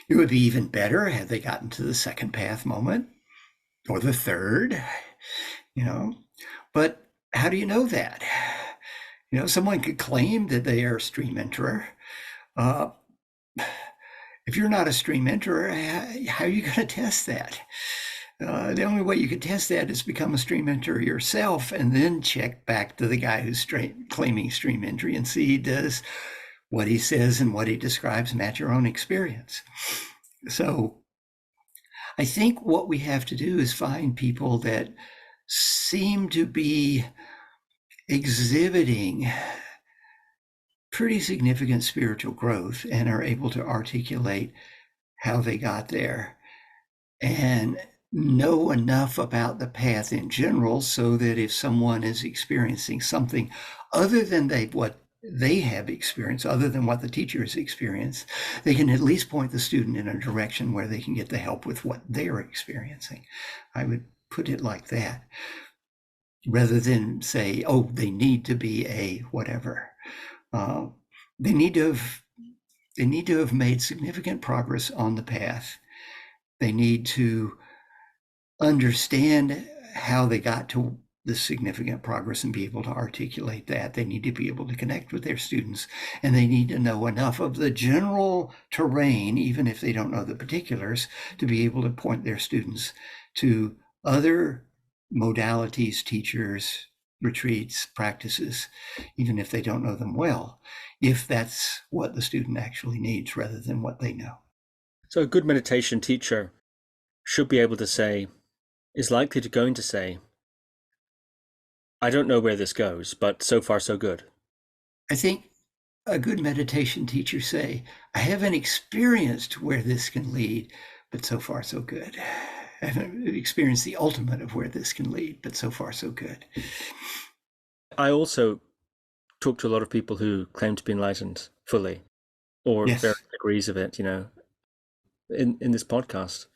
It would be even better had they gotten to the second path moment or the third, But how do you know that? Someone could claim that they are a stream enterer. If you're not a stream enterer, how are you going to test that? The only way you can test that is become a stream enterer yourself, and then check back to the guy who's claiming stream entry and see, does what he says and what he describes match your own experience? So I think what we have to do is find people that seem to be exhibiting pretty significant spiritual growth and are able to articulate how they got there and know enough about the path in general so that if someone is experiencing something other than what they have experienced, other than what the teacher has experienced, they can at least point the student in a direction where they can get the help with what they're experiencing. I would put it like that, rather than say, oh, they need to be a whatever. They need to have made significant progress on the path. They need to understand how they got to the significant progress and be able to articulate that. They need to be able to connect with their students, and they need to know enough of the general terrain, even if they don't know the particulars, to be able to point their students to other modalities, teachers, retreats, practices, even if they don't know them well, if that's what the student actually needs rather than what they know. So a good meditation teacher should be able to say, is likely to going to say, I don't know where this goes, but so far so good. I think a good meditation teacher say, I haven't experienced where this can lead, but so far so good. I haven't experienced the ultimate of where this can lead, but so far so good. I also talk to a lot of people who claim to be enlightened fully, or various degrees of it, in this podcast.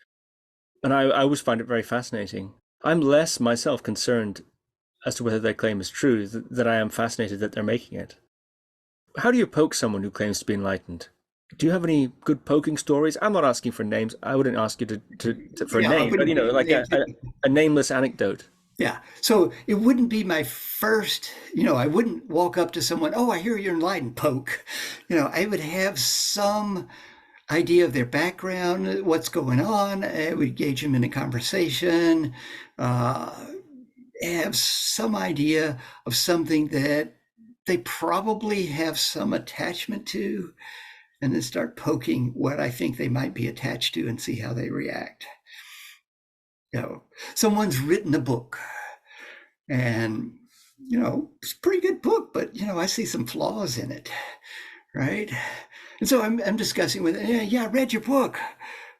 And I always find it very fascinating. I'm less myself concerned as to whether their claim is true than I am fascinated that they're making it. How do you poke someone who claims to be enlightened? Do you have any good poking stories? I'm not asking for names. I wouldn't ask you for a name, but like a nameless anecdote. Yeah. So it wouldn't be my first, I wouldn't walk up to someone, oh, I hear you're enlightened, poke. I would have some idea of their background, what's going on. I would engage them in a conversation, have some idea of something that they probably have some attachment to, and then start poking what I think they might be attached to and see how they react. Someone's written a book and, it's a pretty good book, but, I see some flaws in it, right? And so I'm discussing with it, I read your book,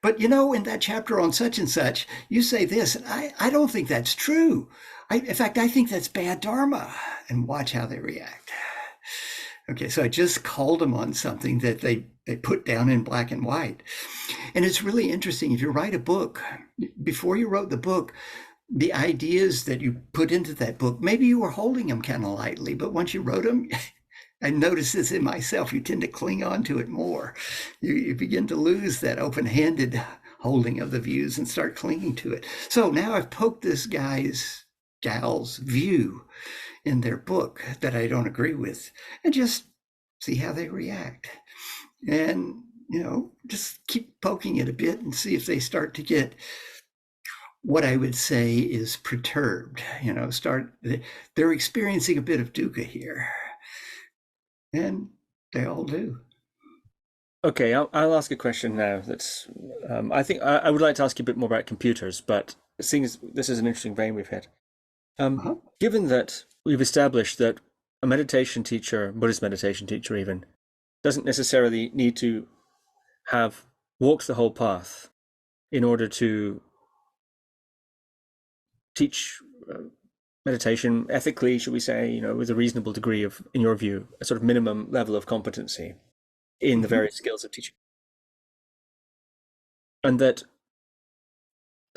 but, in that chapter on such and such, you say this, and I don't think that's true. In fact, I think that's bad Dharma, and watch how they react. Okay, so I just called them on something that they put down in black and white. And it's really interesting. If you write a book, before you wrote the book, the ideas that you put into that book, maybe you were holding them kind of lightly, but once you wrote them, I notice this in myself, you tend to cling on to it more. You begin to lose that open-handed holding of the views and start clinging to it. So now I've poked this gal's view in their book that I don't agree with, and just see how they react. And, just keep poking it a bit and see if they start to get what I would say is perturbed, they're experiencing a bit of dukkha here. And they all do. Okay, I'll ask a question now that's, I think I would like to ask you a bit more about computers, but seeing as this is an interesting vein we've hit. Given that we've established that a meditation teacher, Buddhist meditation teacher even, doesn't necessarily need to have walked the whole path in order to teach meditation ethically, should we say, with a reasonable degree of, in your view, a sort of minimum level of competency in the various skills of teaching. And that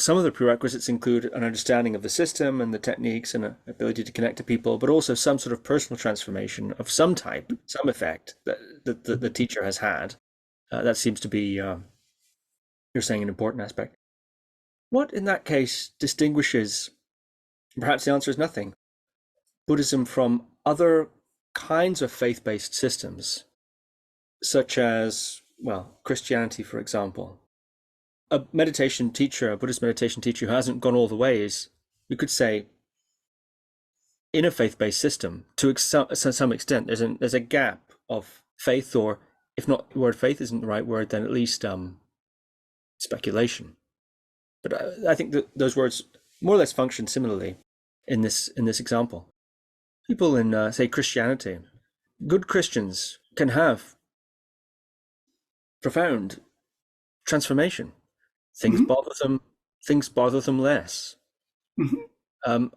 some of the prerequisites include an understanding of the system and the techniques and an ability to connect to people, but also some sort of personal transformation of some type, some effect that the teacher has had. That seems to be, you're saying, an important aspect. What, in that case, distinguishes, perhaps the answer is nothing, Buddhism from other kinds of faith-based systems, such as, Christianity, for example? A meditation teacher, a Buddhist meditation teacher who hasn't gone all the way is, we could say, in a faith-based system, to some extent, there's a gap of faith, or if not the word faith isn't the right word, then at least speculation. But I think that those words more or less function similarly in this example. People in, say, Christianity, good Christians can have profound transformation. Things bother them less.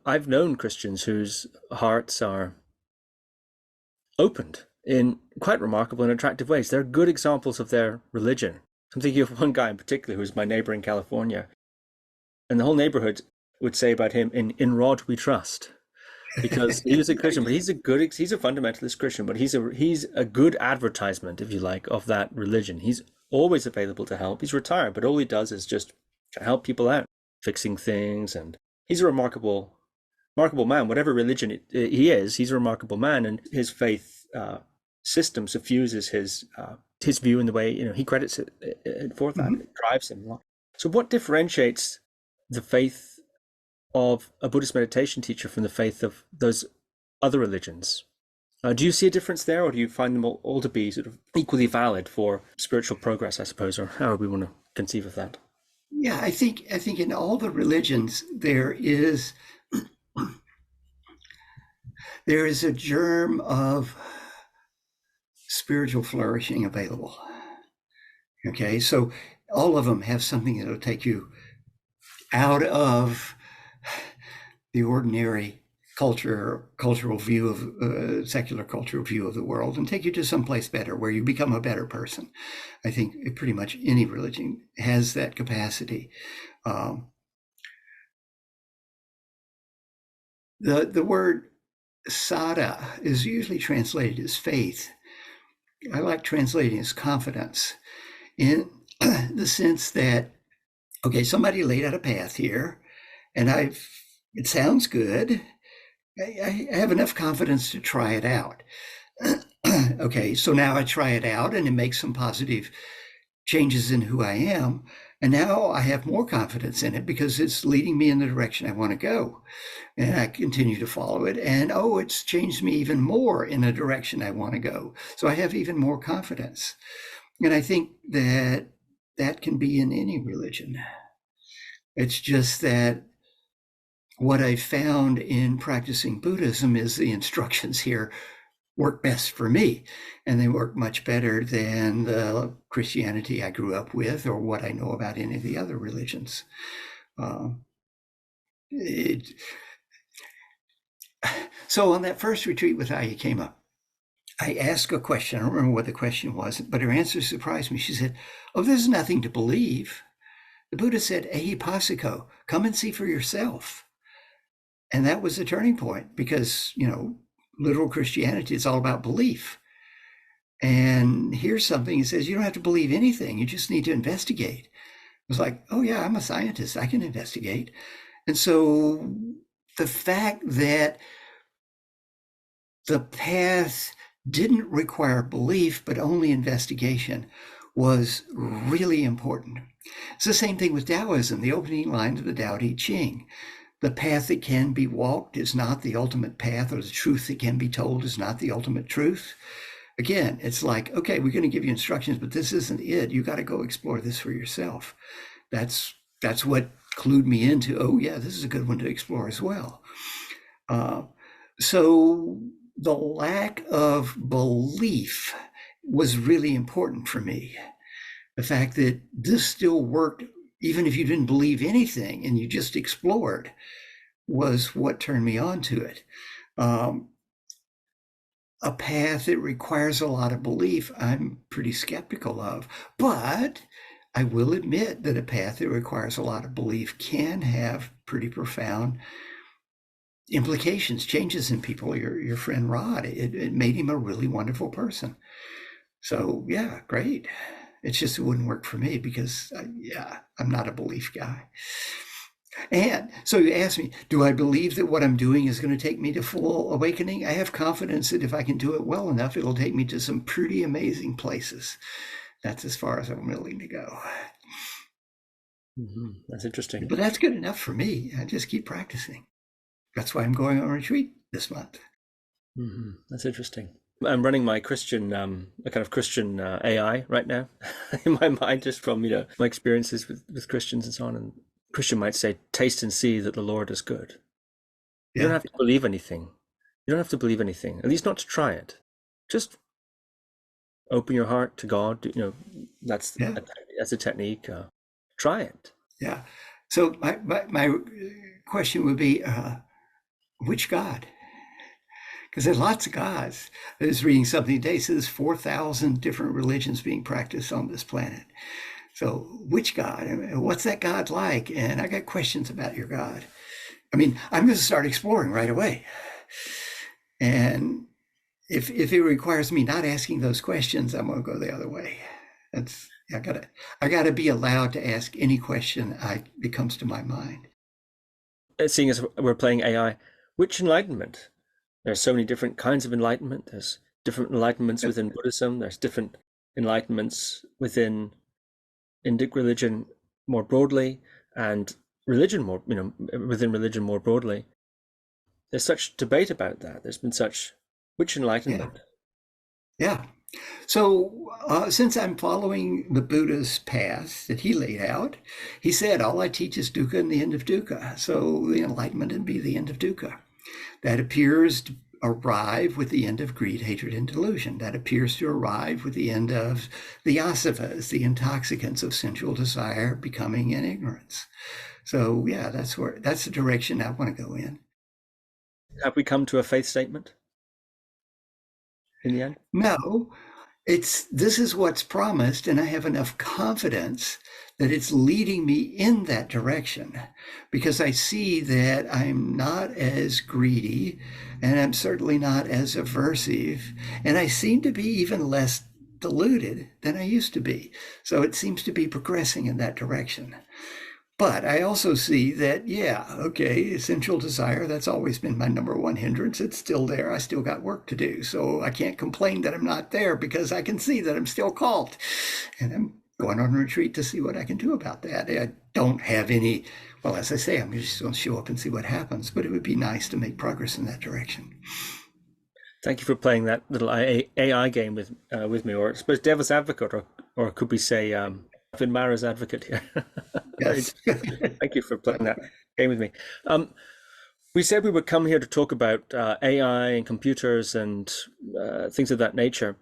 I've known Christians whose hearts are opened in quite remarkable and attractive ways. They're good examples of their religion. I'm thinking of one guy in particular who's my neighbor in California, and the whole neighborhood would say about him, in Rod we trust, because he was a Christian, but he's a fundamentalist Christian, but he's a good advertisement, if you like, of that religion. He's always available to help. He's retired, but all he does is just help people out, fixing things, and he's a remarkable man. Whatever religion he is, he's a remarkable man, and his faith system suffuses his view in the way he credits it for that. It drives him a lot. So, what differentiates the faith of a Buddhist meditation teacher from the faith of those other religions? Do you see a difference there, or do you find them all to be sort of equally valid for spiritual progress, I suppose, or however we want to conceive of that? Yeah, I think in all the religions there is a germ of spiritual flourishing available. Okay, so all of them have something that'll take you out of the ordinary cultural view of secular cultural view of the world and take you to someplace better where you become a better person. I think pretty much any religion has that capacity. The word sada is usually translated as faith. I like translating as confidence, in the sense that, okay, somebody laid out a path here, and it sounds good. I have enough confidence to try it out. Okay, so now I try it out, and it makes some positive changes in who I am. And now I have more confidence in it because it's leading me in the direction I want to go. And I continue to follow it. And it's changed me even more in a direction I want to go. So I have even more confidence. And I think that can be in any religion. It's just that what I found in practicing Buddhism is the instructions here work best for me, and they work much better than the Christianity I grew up with or what I know about any of the other religions. So on that first retreat with Ayakema, I asked a question. I don't remember what the question was, but her answer surprised me. She said, there's nothing to believe. The Buddha said, ehipassiko, come and see for yourself. And that was the turning point, because, literal Christianity is all about belief. And here's something he says, you don't have to believe anything. You just need to investigate. I was like, oh yeah, I'm a scientist. I can investigate. And so the fact that the path didn't require belief, but only investigation, was really important. It's the same thing with Taoism, the opening line to the Tao Te Ching. The path that can be walked is not the ultimate path, or the truth that can be told is not the ultimate truth. Again, it's like, okay, we're going to give you instructions, but this isn't it. You got to go explore this for yourself. That's what clued me into, this is a good one to explore as well. So the lack of belief was really important for me. The fact that this still worked even if you didn't believe anything and you just explored, was what turned me on to it. A path that requires a lot of belief, I'm pretty skeptical of. But I will admit that a path that requires a lot of belief can have pretty profound implications, changes in people. Your friend Rod, it made him a really wonderful person. So yeah, great. It's just, it wouldn't work for me because I'm not a belief guy. And so you ask me, do I believe that what I'm doing is going to take me to full awakening? I have confidence that if I can do it well enough, it'll take me to some pretty amazing places. That's as far as I'm willing to go. Mm-hmm. That's interesting. But that's good enough for me. I just keep practicing. That's why I'm going on retreat this month. Mm-hmm. That's interesting. I'm running my Christian, a kind of Christian AI right now in my mind, just from, my experiences with Christians and so on. And Christian might say, taste and see that the Lord is good. You don't have to believe anything. You don't have to believe anything, at least not to try it. Just open your heart to God. That's Yeah. that's a technique. Try it. Yeah. So my question would be, which God? Because there's lots of gods. I was reading something today, so there's 4,000 different religions being practiced on this planet. So which God? What's that God like? And I got questions about your God. I mean, I'm going to start exploring right away. And if it requires me not asking those questions, I'm going to go the other way. I gotta be allowed to ask any question that comes to my mind. Seeing as we're playing AI, which enlightenment? There's so many different kinds of enlightenment. There's different enlightenments within Buddhism. There's different enlightenments within Indic religion more broadly, and religion within religion more broadly. There's such debate about that. There's been such, which enlightenment? Yeah. So since I'm following the Buddha's path that he laid out, he said, all I teach is dukkha and the end of dukkha. So the enlightenment would be the end of dukkha. That appears to arrive with the end of greed, hatred, and delusion. That appears to arrive with the end of the asavas, the intoxicants of sensual desire, becoming, and ignorance. So yeah, that's the direction I want to go in. Have we come to a faith statement in the end? No, this is what's promised, and I have enough confidence that it's leading me in that direction, because I see that I'm not as greedy, and I'm certainly not as aversive, and I seem to be even less deluded than I used to be. So it seems to be progressing in that direction. But I also see that, essential desire, that's always been my number one hindrance. It's still there. I still got work to do. So I can't complain that I'm not there, because I can see that I'm still called. And I'm going on retreat to see what I can do about that. I don't have any, well, as I say, I'm just going to show up and see what happens. But it would be nice to make progress in that direction. Thank you for playing that little AI game with me, or I suppose devil's advocate, or could we say Finn Mara's advocate here. Yes. Thank you for playing that game with me. We said we would come here to talk about AI and computers and things of that nature.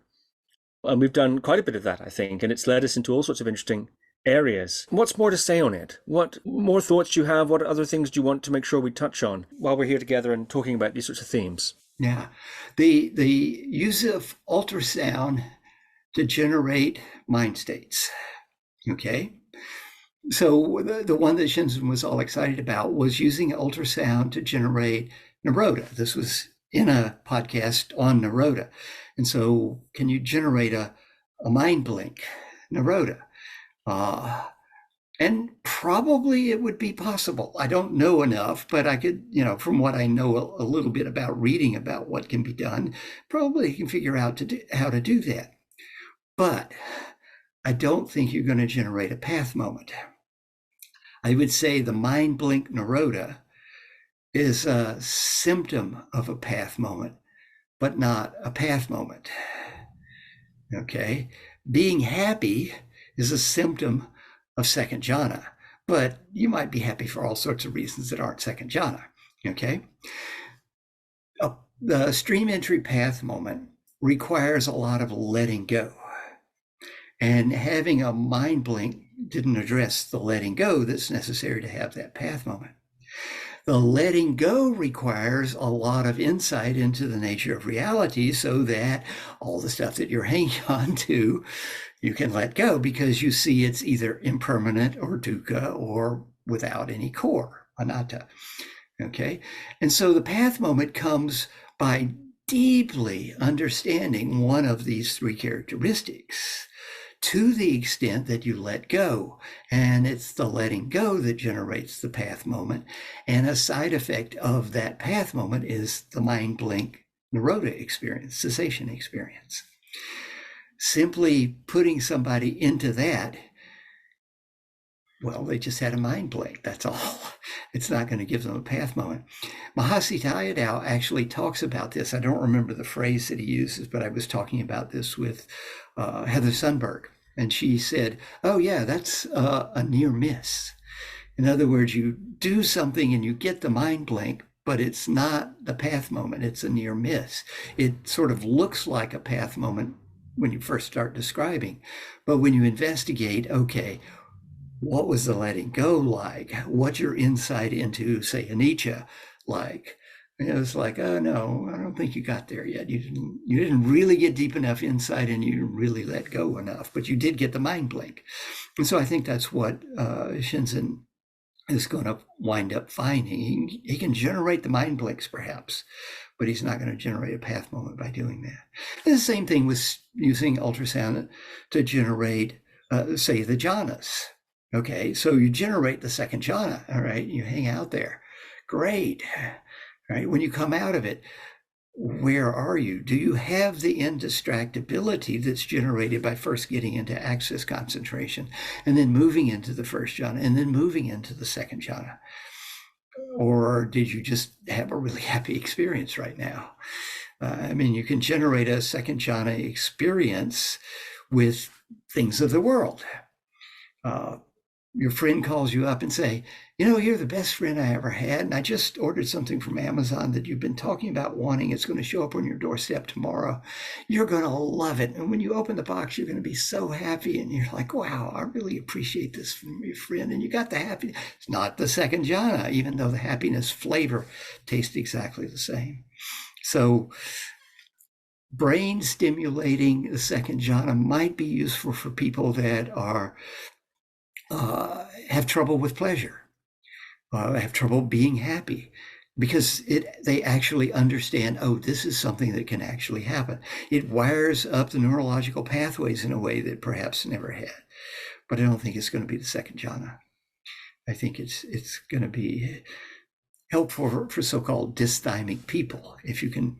And we've done quite a bit of that, I think, and it's led us into all sorts of interesting areas. What's more to say on it? What more thoughts do you have? What other things do you want to make sure we touch on while we're here together and talking about these sorts of themes? Yeah. The use of ultrasound to generate mind states. Okay. So the one that Shinzen was all excited about was using ultrasound to generate nirodha. This was in a podcast on nirodha. And so can you generate a mind blink, nirodha? And probably it would be possible. I don't know enough, but I could, from what I know a little bit about reading about what can be done, probably can figure out how to do that. But I don't think you're going to generate a path moment. I would say the mind blink nirodha is a symptom of a path moment, but not a path moment. Okay. Being happy is a symptom of second jhana, but you might be happy for all sorts of reasons that aren't second jhana. Okay. The stream entry path moment requires a lot of letting go. And having a mind blink didn't address the letting go that's necessary to have that path moment. The letting go requires a lot of insight into the nature of reality, so that all the stuff that you're hanging on to, you can let go, because you see it's either impermanent or dukkha or without any core, anatta. Okay. And so the path moment comes by deeply understanding one of these three characteristics, to the extent that you let go. And it's the letting go that generates the path moment. And a side effect of that path moment is the mind blink nirodha experience, cessation experience. Simply putting somebody into that, well, they just had a mind blink. That's all. It's not going to give them a path moment. Mahasi Sayadaw actually talks about this. I don't remember the phrase that he uses, but I was talking about this with Heather Sundberg. And she said, oh, yeah, that's a near miss. In other words, you do something and you get the mind blink, but it's not the path moment. It's a near miss. It sort of looks like a path moment when you first start describing. But when you investigate, okay, what was the letting go like? What's your insight into, say, anicca like? It's like, oh no, I don't think you got there yet. You didn't really get deep enough insight, and you didn't really let go enough, but you did get the mind blink. And so I think that's what Shinzen is going to wind up finding. He can generate the mind blinks perhaps, but he's not going to generate a path moment by doing that. And the same thing with using ultrasound to generate, say, the jhanas. Okay, so you generate the second jhana, all right, you hang out there. Great, right? When you come out of it, where are you? Do you have the indistractability that's generated by first getting into access concentration and then moving into the first jhana and then moving into the second jhana? Or did you just have a really happy experience right now? I mean, you can generate a second jhana experience with things of the world. Your friend calls you up and say, you're the best friend I ever had, and I just ordered something from Amazon that you've been talking about wanting. It's going to show up on your doorstep tomorrow. You're going to love it. And when you open the box, you're going to be so happy. And you're like, wow, I really appreciate this from your friend. And you got the happiness. It's not the second jhana, even though the happiness flavor tastes exactly the same. So brain stimulating the second jhana might be useful for people that are have trouble with pleasure, have trouble being happy, because they actually understand, oh, this is something that can actually happen. It wires up the neurological pathways in a way that perhaps never had. But I don't think it's going to be the second jhana. I think it's going to be helpful for so-called dysthymic people, if you can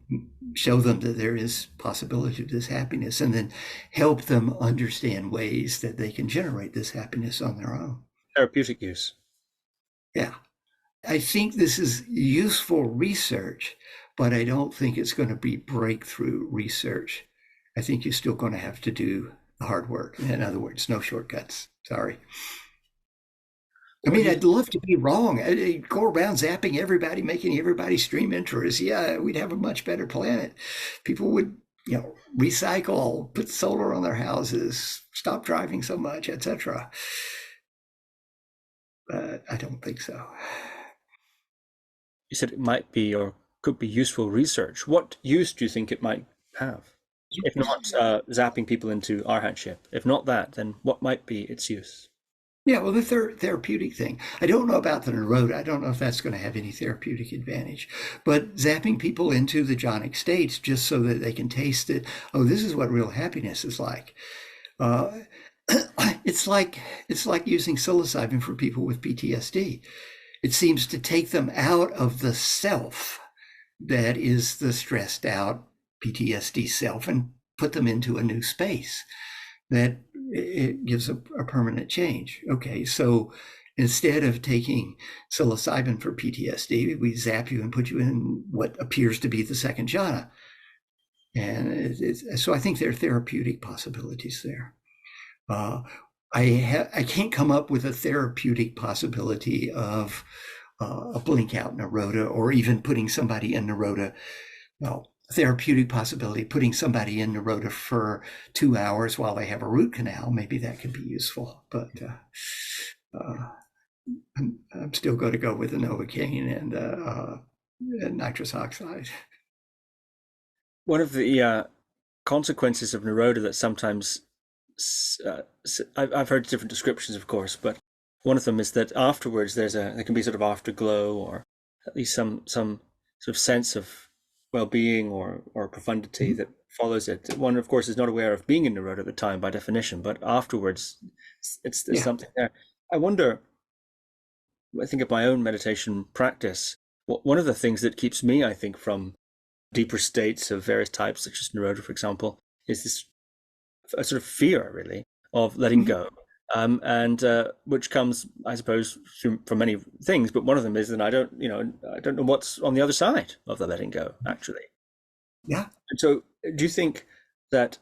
show them that there is possibility of this happiness, and then help them understand ways that they can generate this happiness on their own. Therapeutic use. Yeah. I think this is useful research, but I don't think it's going to be breakthrough research. I think you're still going to have to do the hard work. In other words, no shortcuts. Sorry. I mean, I'd love to be wrong. I'd go around zapping everybody, making everybody stream interest. Yeah, we'd have a much better planet. People would, recycle, put solar on their houses, stop driving so much, etc. But I don't think so. You said it might be or could be useful research. What use do you think it might have? If not zapping people into arhatship, if not that, then what might be its use? Yeah, well, the therapeutic thing. I don't know about the nirodha. I don't know if that's going to have any therapeutic advantage. But zapping people into the jhanic states just so that they can taste it. Oh, this is what real happiness is like. It's like using psilocybin for people with PTSD. It seems to take them out of the self that is the stressed out PTSD self and put them into a new space that it gives a permanent change. Okay, so instead of taking psilocybin for PTSD, we zap you and put you in what appears to be the second jhana. And so I think there are therapeutic possibilities there. I can't come up with a therapeutic possibility of a blink out nirodha, or even putting somebody in nirodha. Well, therapeutic possibility, putting somebody in nirodha for 2 hours while they have a root canal, maybe that could be useful. But I'm still going to go with the Novocaine and nitrous oxide. One of the consequences of nirodha that sometimes I've heard different descriptions, of course, but one of them is that afterwards there can be sort of afterglow, or at least some sort of sense of well-being or profundity that follows it. One, of course, is not aware of being in nirodha at the time by definition, but afterwards there's something there. I wonder, I think of my own meditation practice, one of the things that keeps me, I think, from deeper states of various types, such as nirodha, for example, is this a sort of fear, really, of letting go. And which comes, I suppose, from many things, but one of them is that I don't know what's on the other side of the letting go, actually. Yeah. And so, do you think that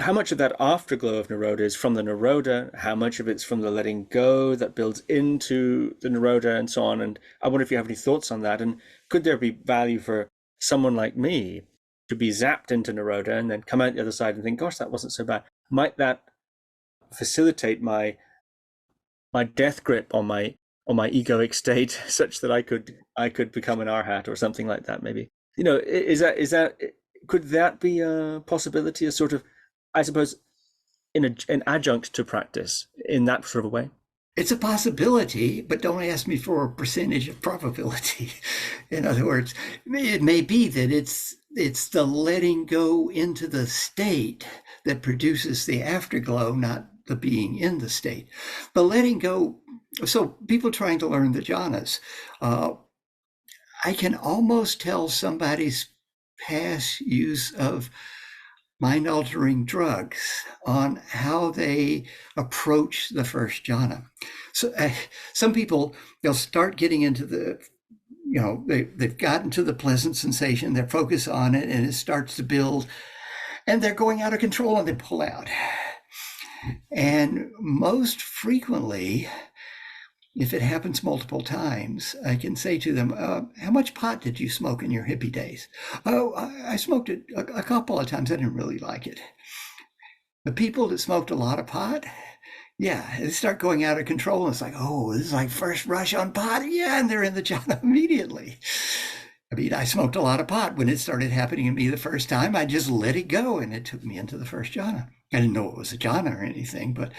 how much of that afterglow of nirodha is from the nirodha? How much of it's from the letting go that builds into the nirodha, and so on? And I wonder if you have any thoughts on that. And could there be value for someone like me to be zapped into nirodha and then come out the other side and think, gosh, that wasn't so bad. Might that facilitate my death grip on my egoic state such that I could become an arhat or something like that? Maybe, could that be a possibility, a sort of, I suppose, an adjunct to practice in that sort of a way? It's a possibility, but don't ask me for a percentage of probability. In other words, it may be that it's the letting go into the state that produces the afterglow, not the being in the state. The letting go, so people trying to learn the jhanas, I can almost tell somebody's past use of mind-altering drugs on how they approach the first jhana. So some people, they'll start getting into the, they've gotten to the pleasant sensation, they're focused on it, and it starts to build, and they're going out of control, and they pull out. And most frequently, if it happens multiple times, I can say to them, how much pot did you smoke in your hippie days? Oh, I smoked it a couple of times. I didn't really like it. The people that smoked a lot of pot, yeah, they start going out of control. And it's like, oh, this is like first rush on pot. Yeah, and they're in the jhana immediately. I mean, I smoked a lot of pot. When it started happening to me the first time, I just let it go, and it took me into the first jhana. I didn't know it was a jhana or anything, but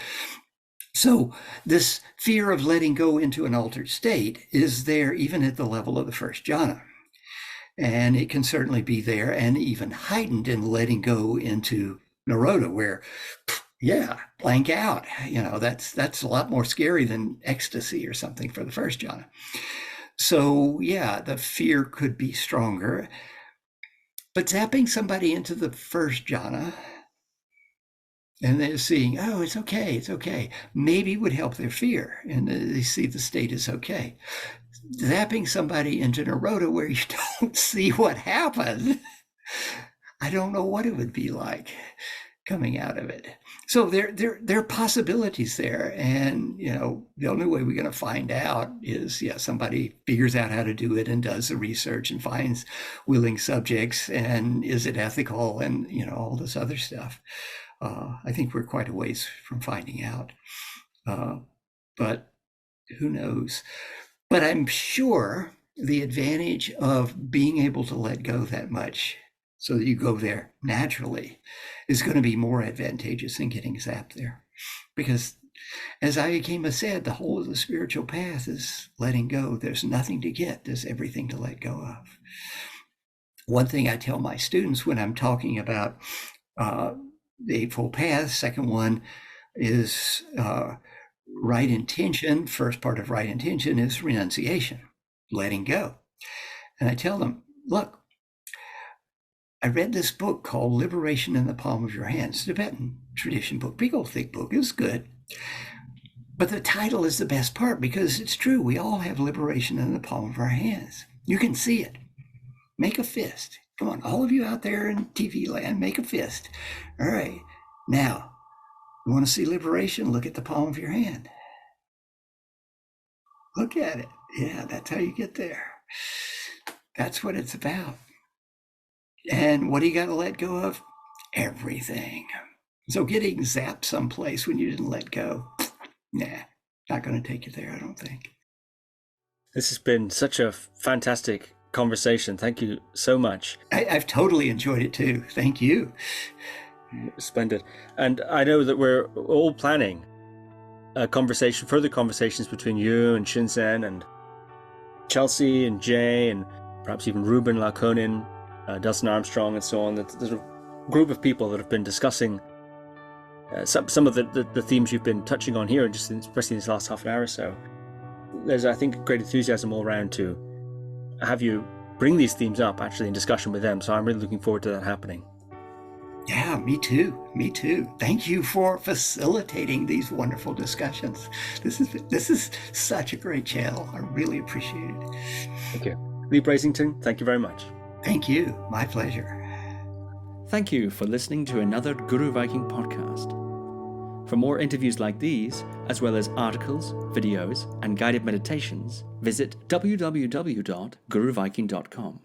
so this fear of letting go into an altered state is there even at the level of the first jhana. And it can certainly be there and even heightened in letting go into nirodha, where, yeah, blank out. That's a lot more scary than ecstasy or something for the first jhana. So, yeah, the fear could be stronger. But zapping somebody into the first jhana, and they're seeing, oh, it's okay, maybe would help their fear, and they see the state is okay. Zapping somebody into nirodha where you don't see what happened, I don't know what it would be like coming out of it. So there are possibilities there, and the only way we're going to find out is, somebody figures out how to do it and does the research and finds willing subjects, and is it ethical, and all this other stuff. I think we're quite a ways from finding out, but who knows? But I'm sure the advantage of being able to let go that much so that you go there naturally is going to be more advantageous than getting zapped there. Because as Ayakema said, the whole of the spiritual path is letting go. There's nothing to get, there's everything to let go of. One thing I tell my students when I'm talking about the Eightfold Path, second one is right intention. First part of right intention is renunciation, letting go. And I tell them, look, I read this book called Liberation in the Palm of Your Hands, Tibetan tradition book, big old thick book. It was good. But the title is the best part, because it's true. We all have liberation in the palm of our hands. You can see it. Make a fist. Come on, all of you out there in TV land, make a fist. All right. Now, you want to see liberation? Look at the palm of your hand. Look at it. Yeah, that's how you get there. That's what it's about. And what do you got to let go of? Everything. So getting zapped someplace when you didn't let go, nah, not going to take you there, I don't think. This has been such a fantastic conversation. Thank you so much. I've totally enjoyed it too. Thank you. Splendid. And I know that we're all planning a conversation, further conversations between you and Shinzen and Chelsea and Jay and perhaps even Ruben Lakonin, Dustin Armstrong and so on. There's a group of people that have been discussing some of the themes you've been touching on here, just especially in this last half an hour or so. There's, I think, great enthusiasm all around to have you bring these themes up actually in discussion with them. So I'm really looking forward to that happening. Yeah, me too. Me too. Thank you for facilitating these wonderful discussions. This is such a great channel. I really appreciate it. Thank you. Leigh Brasington, thank you very much. Thank you. My pleasure. Thank you for listening to another Guru Viking podcast. For more interviews like these, as well as articles, videos, and guided meditations, visit www.guruviking.com.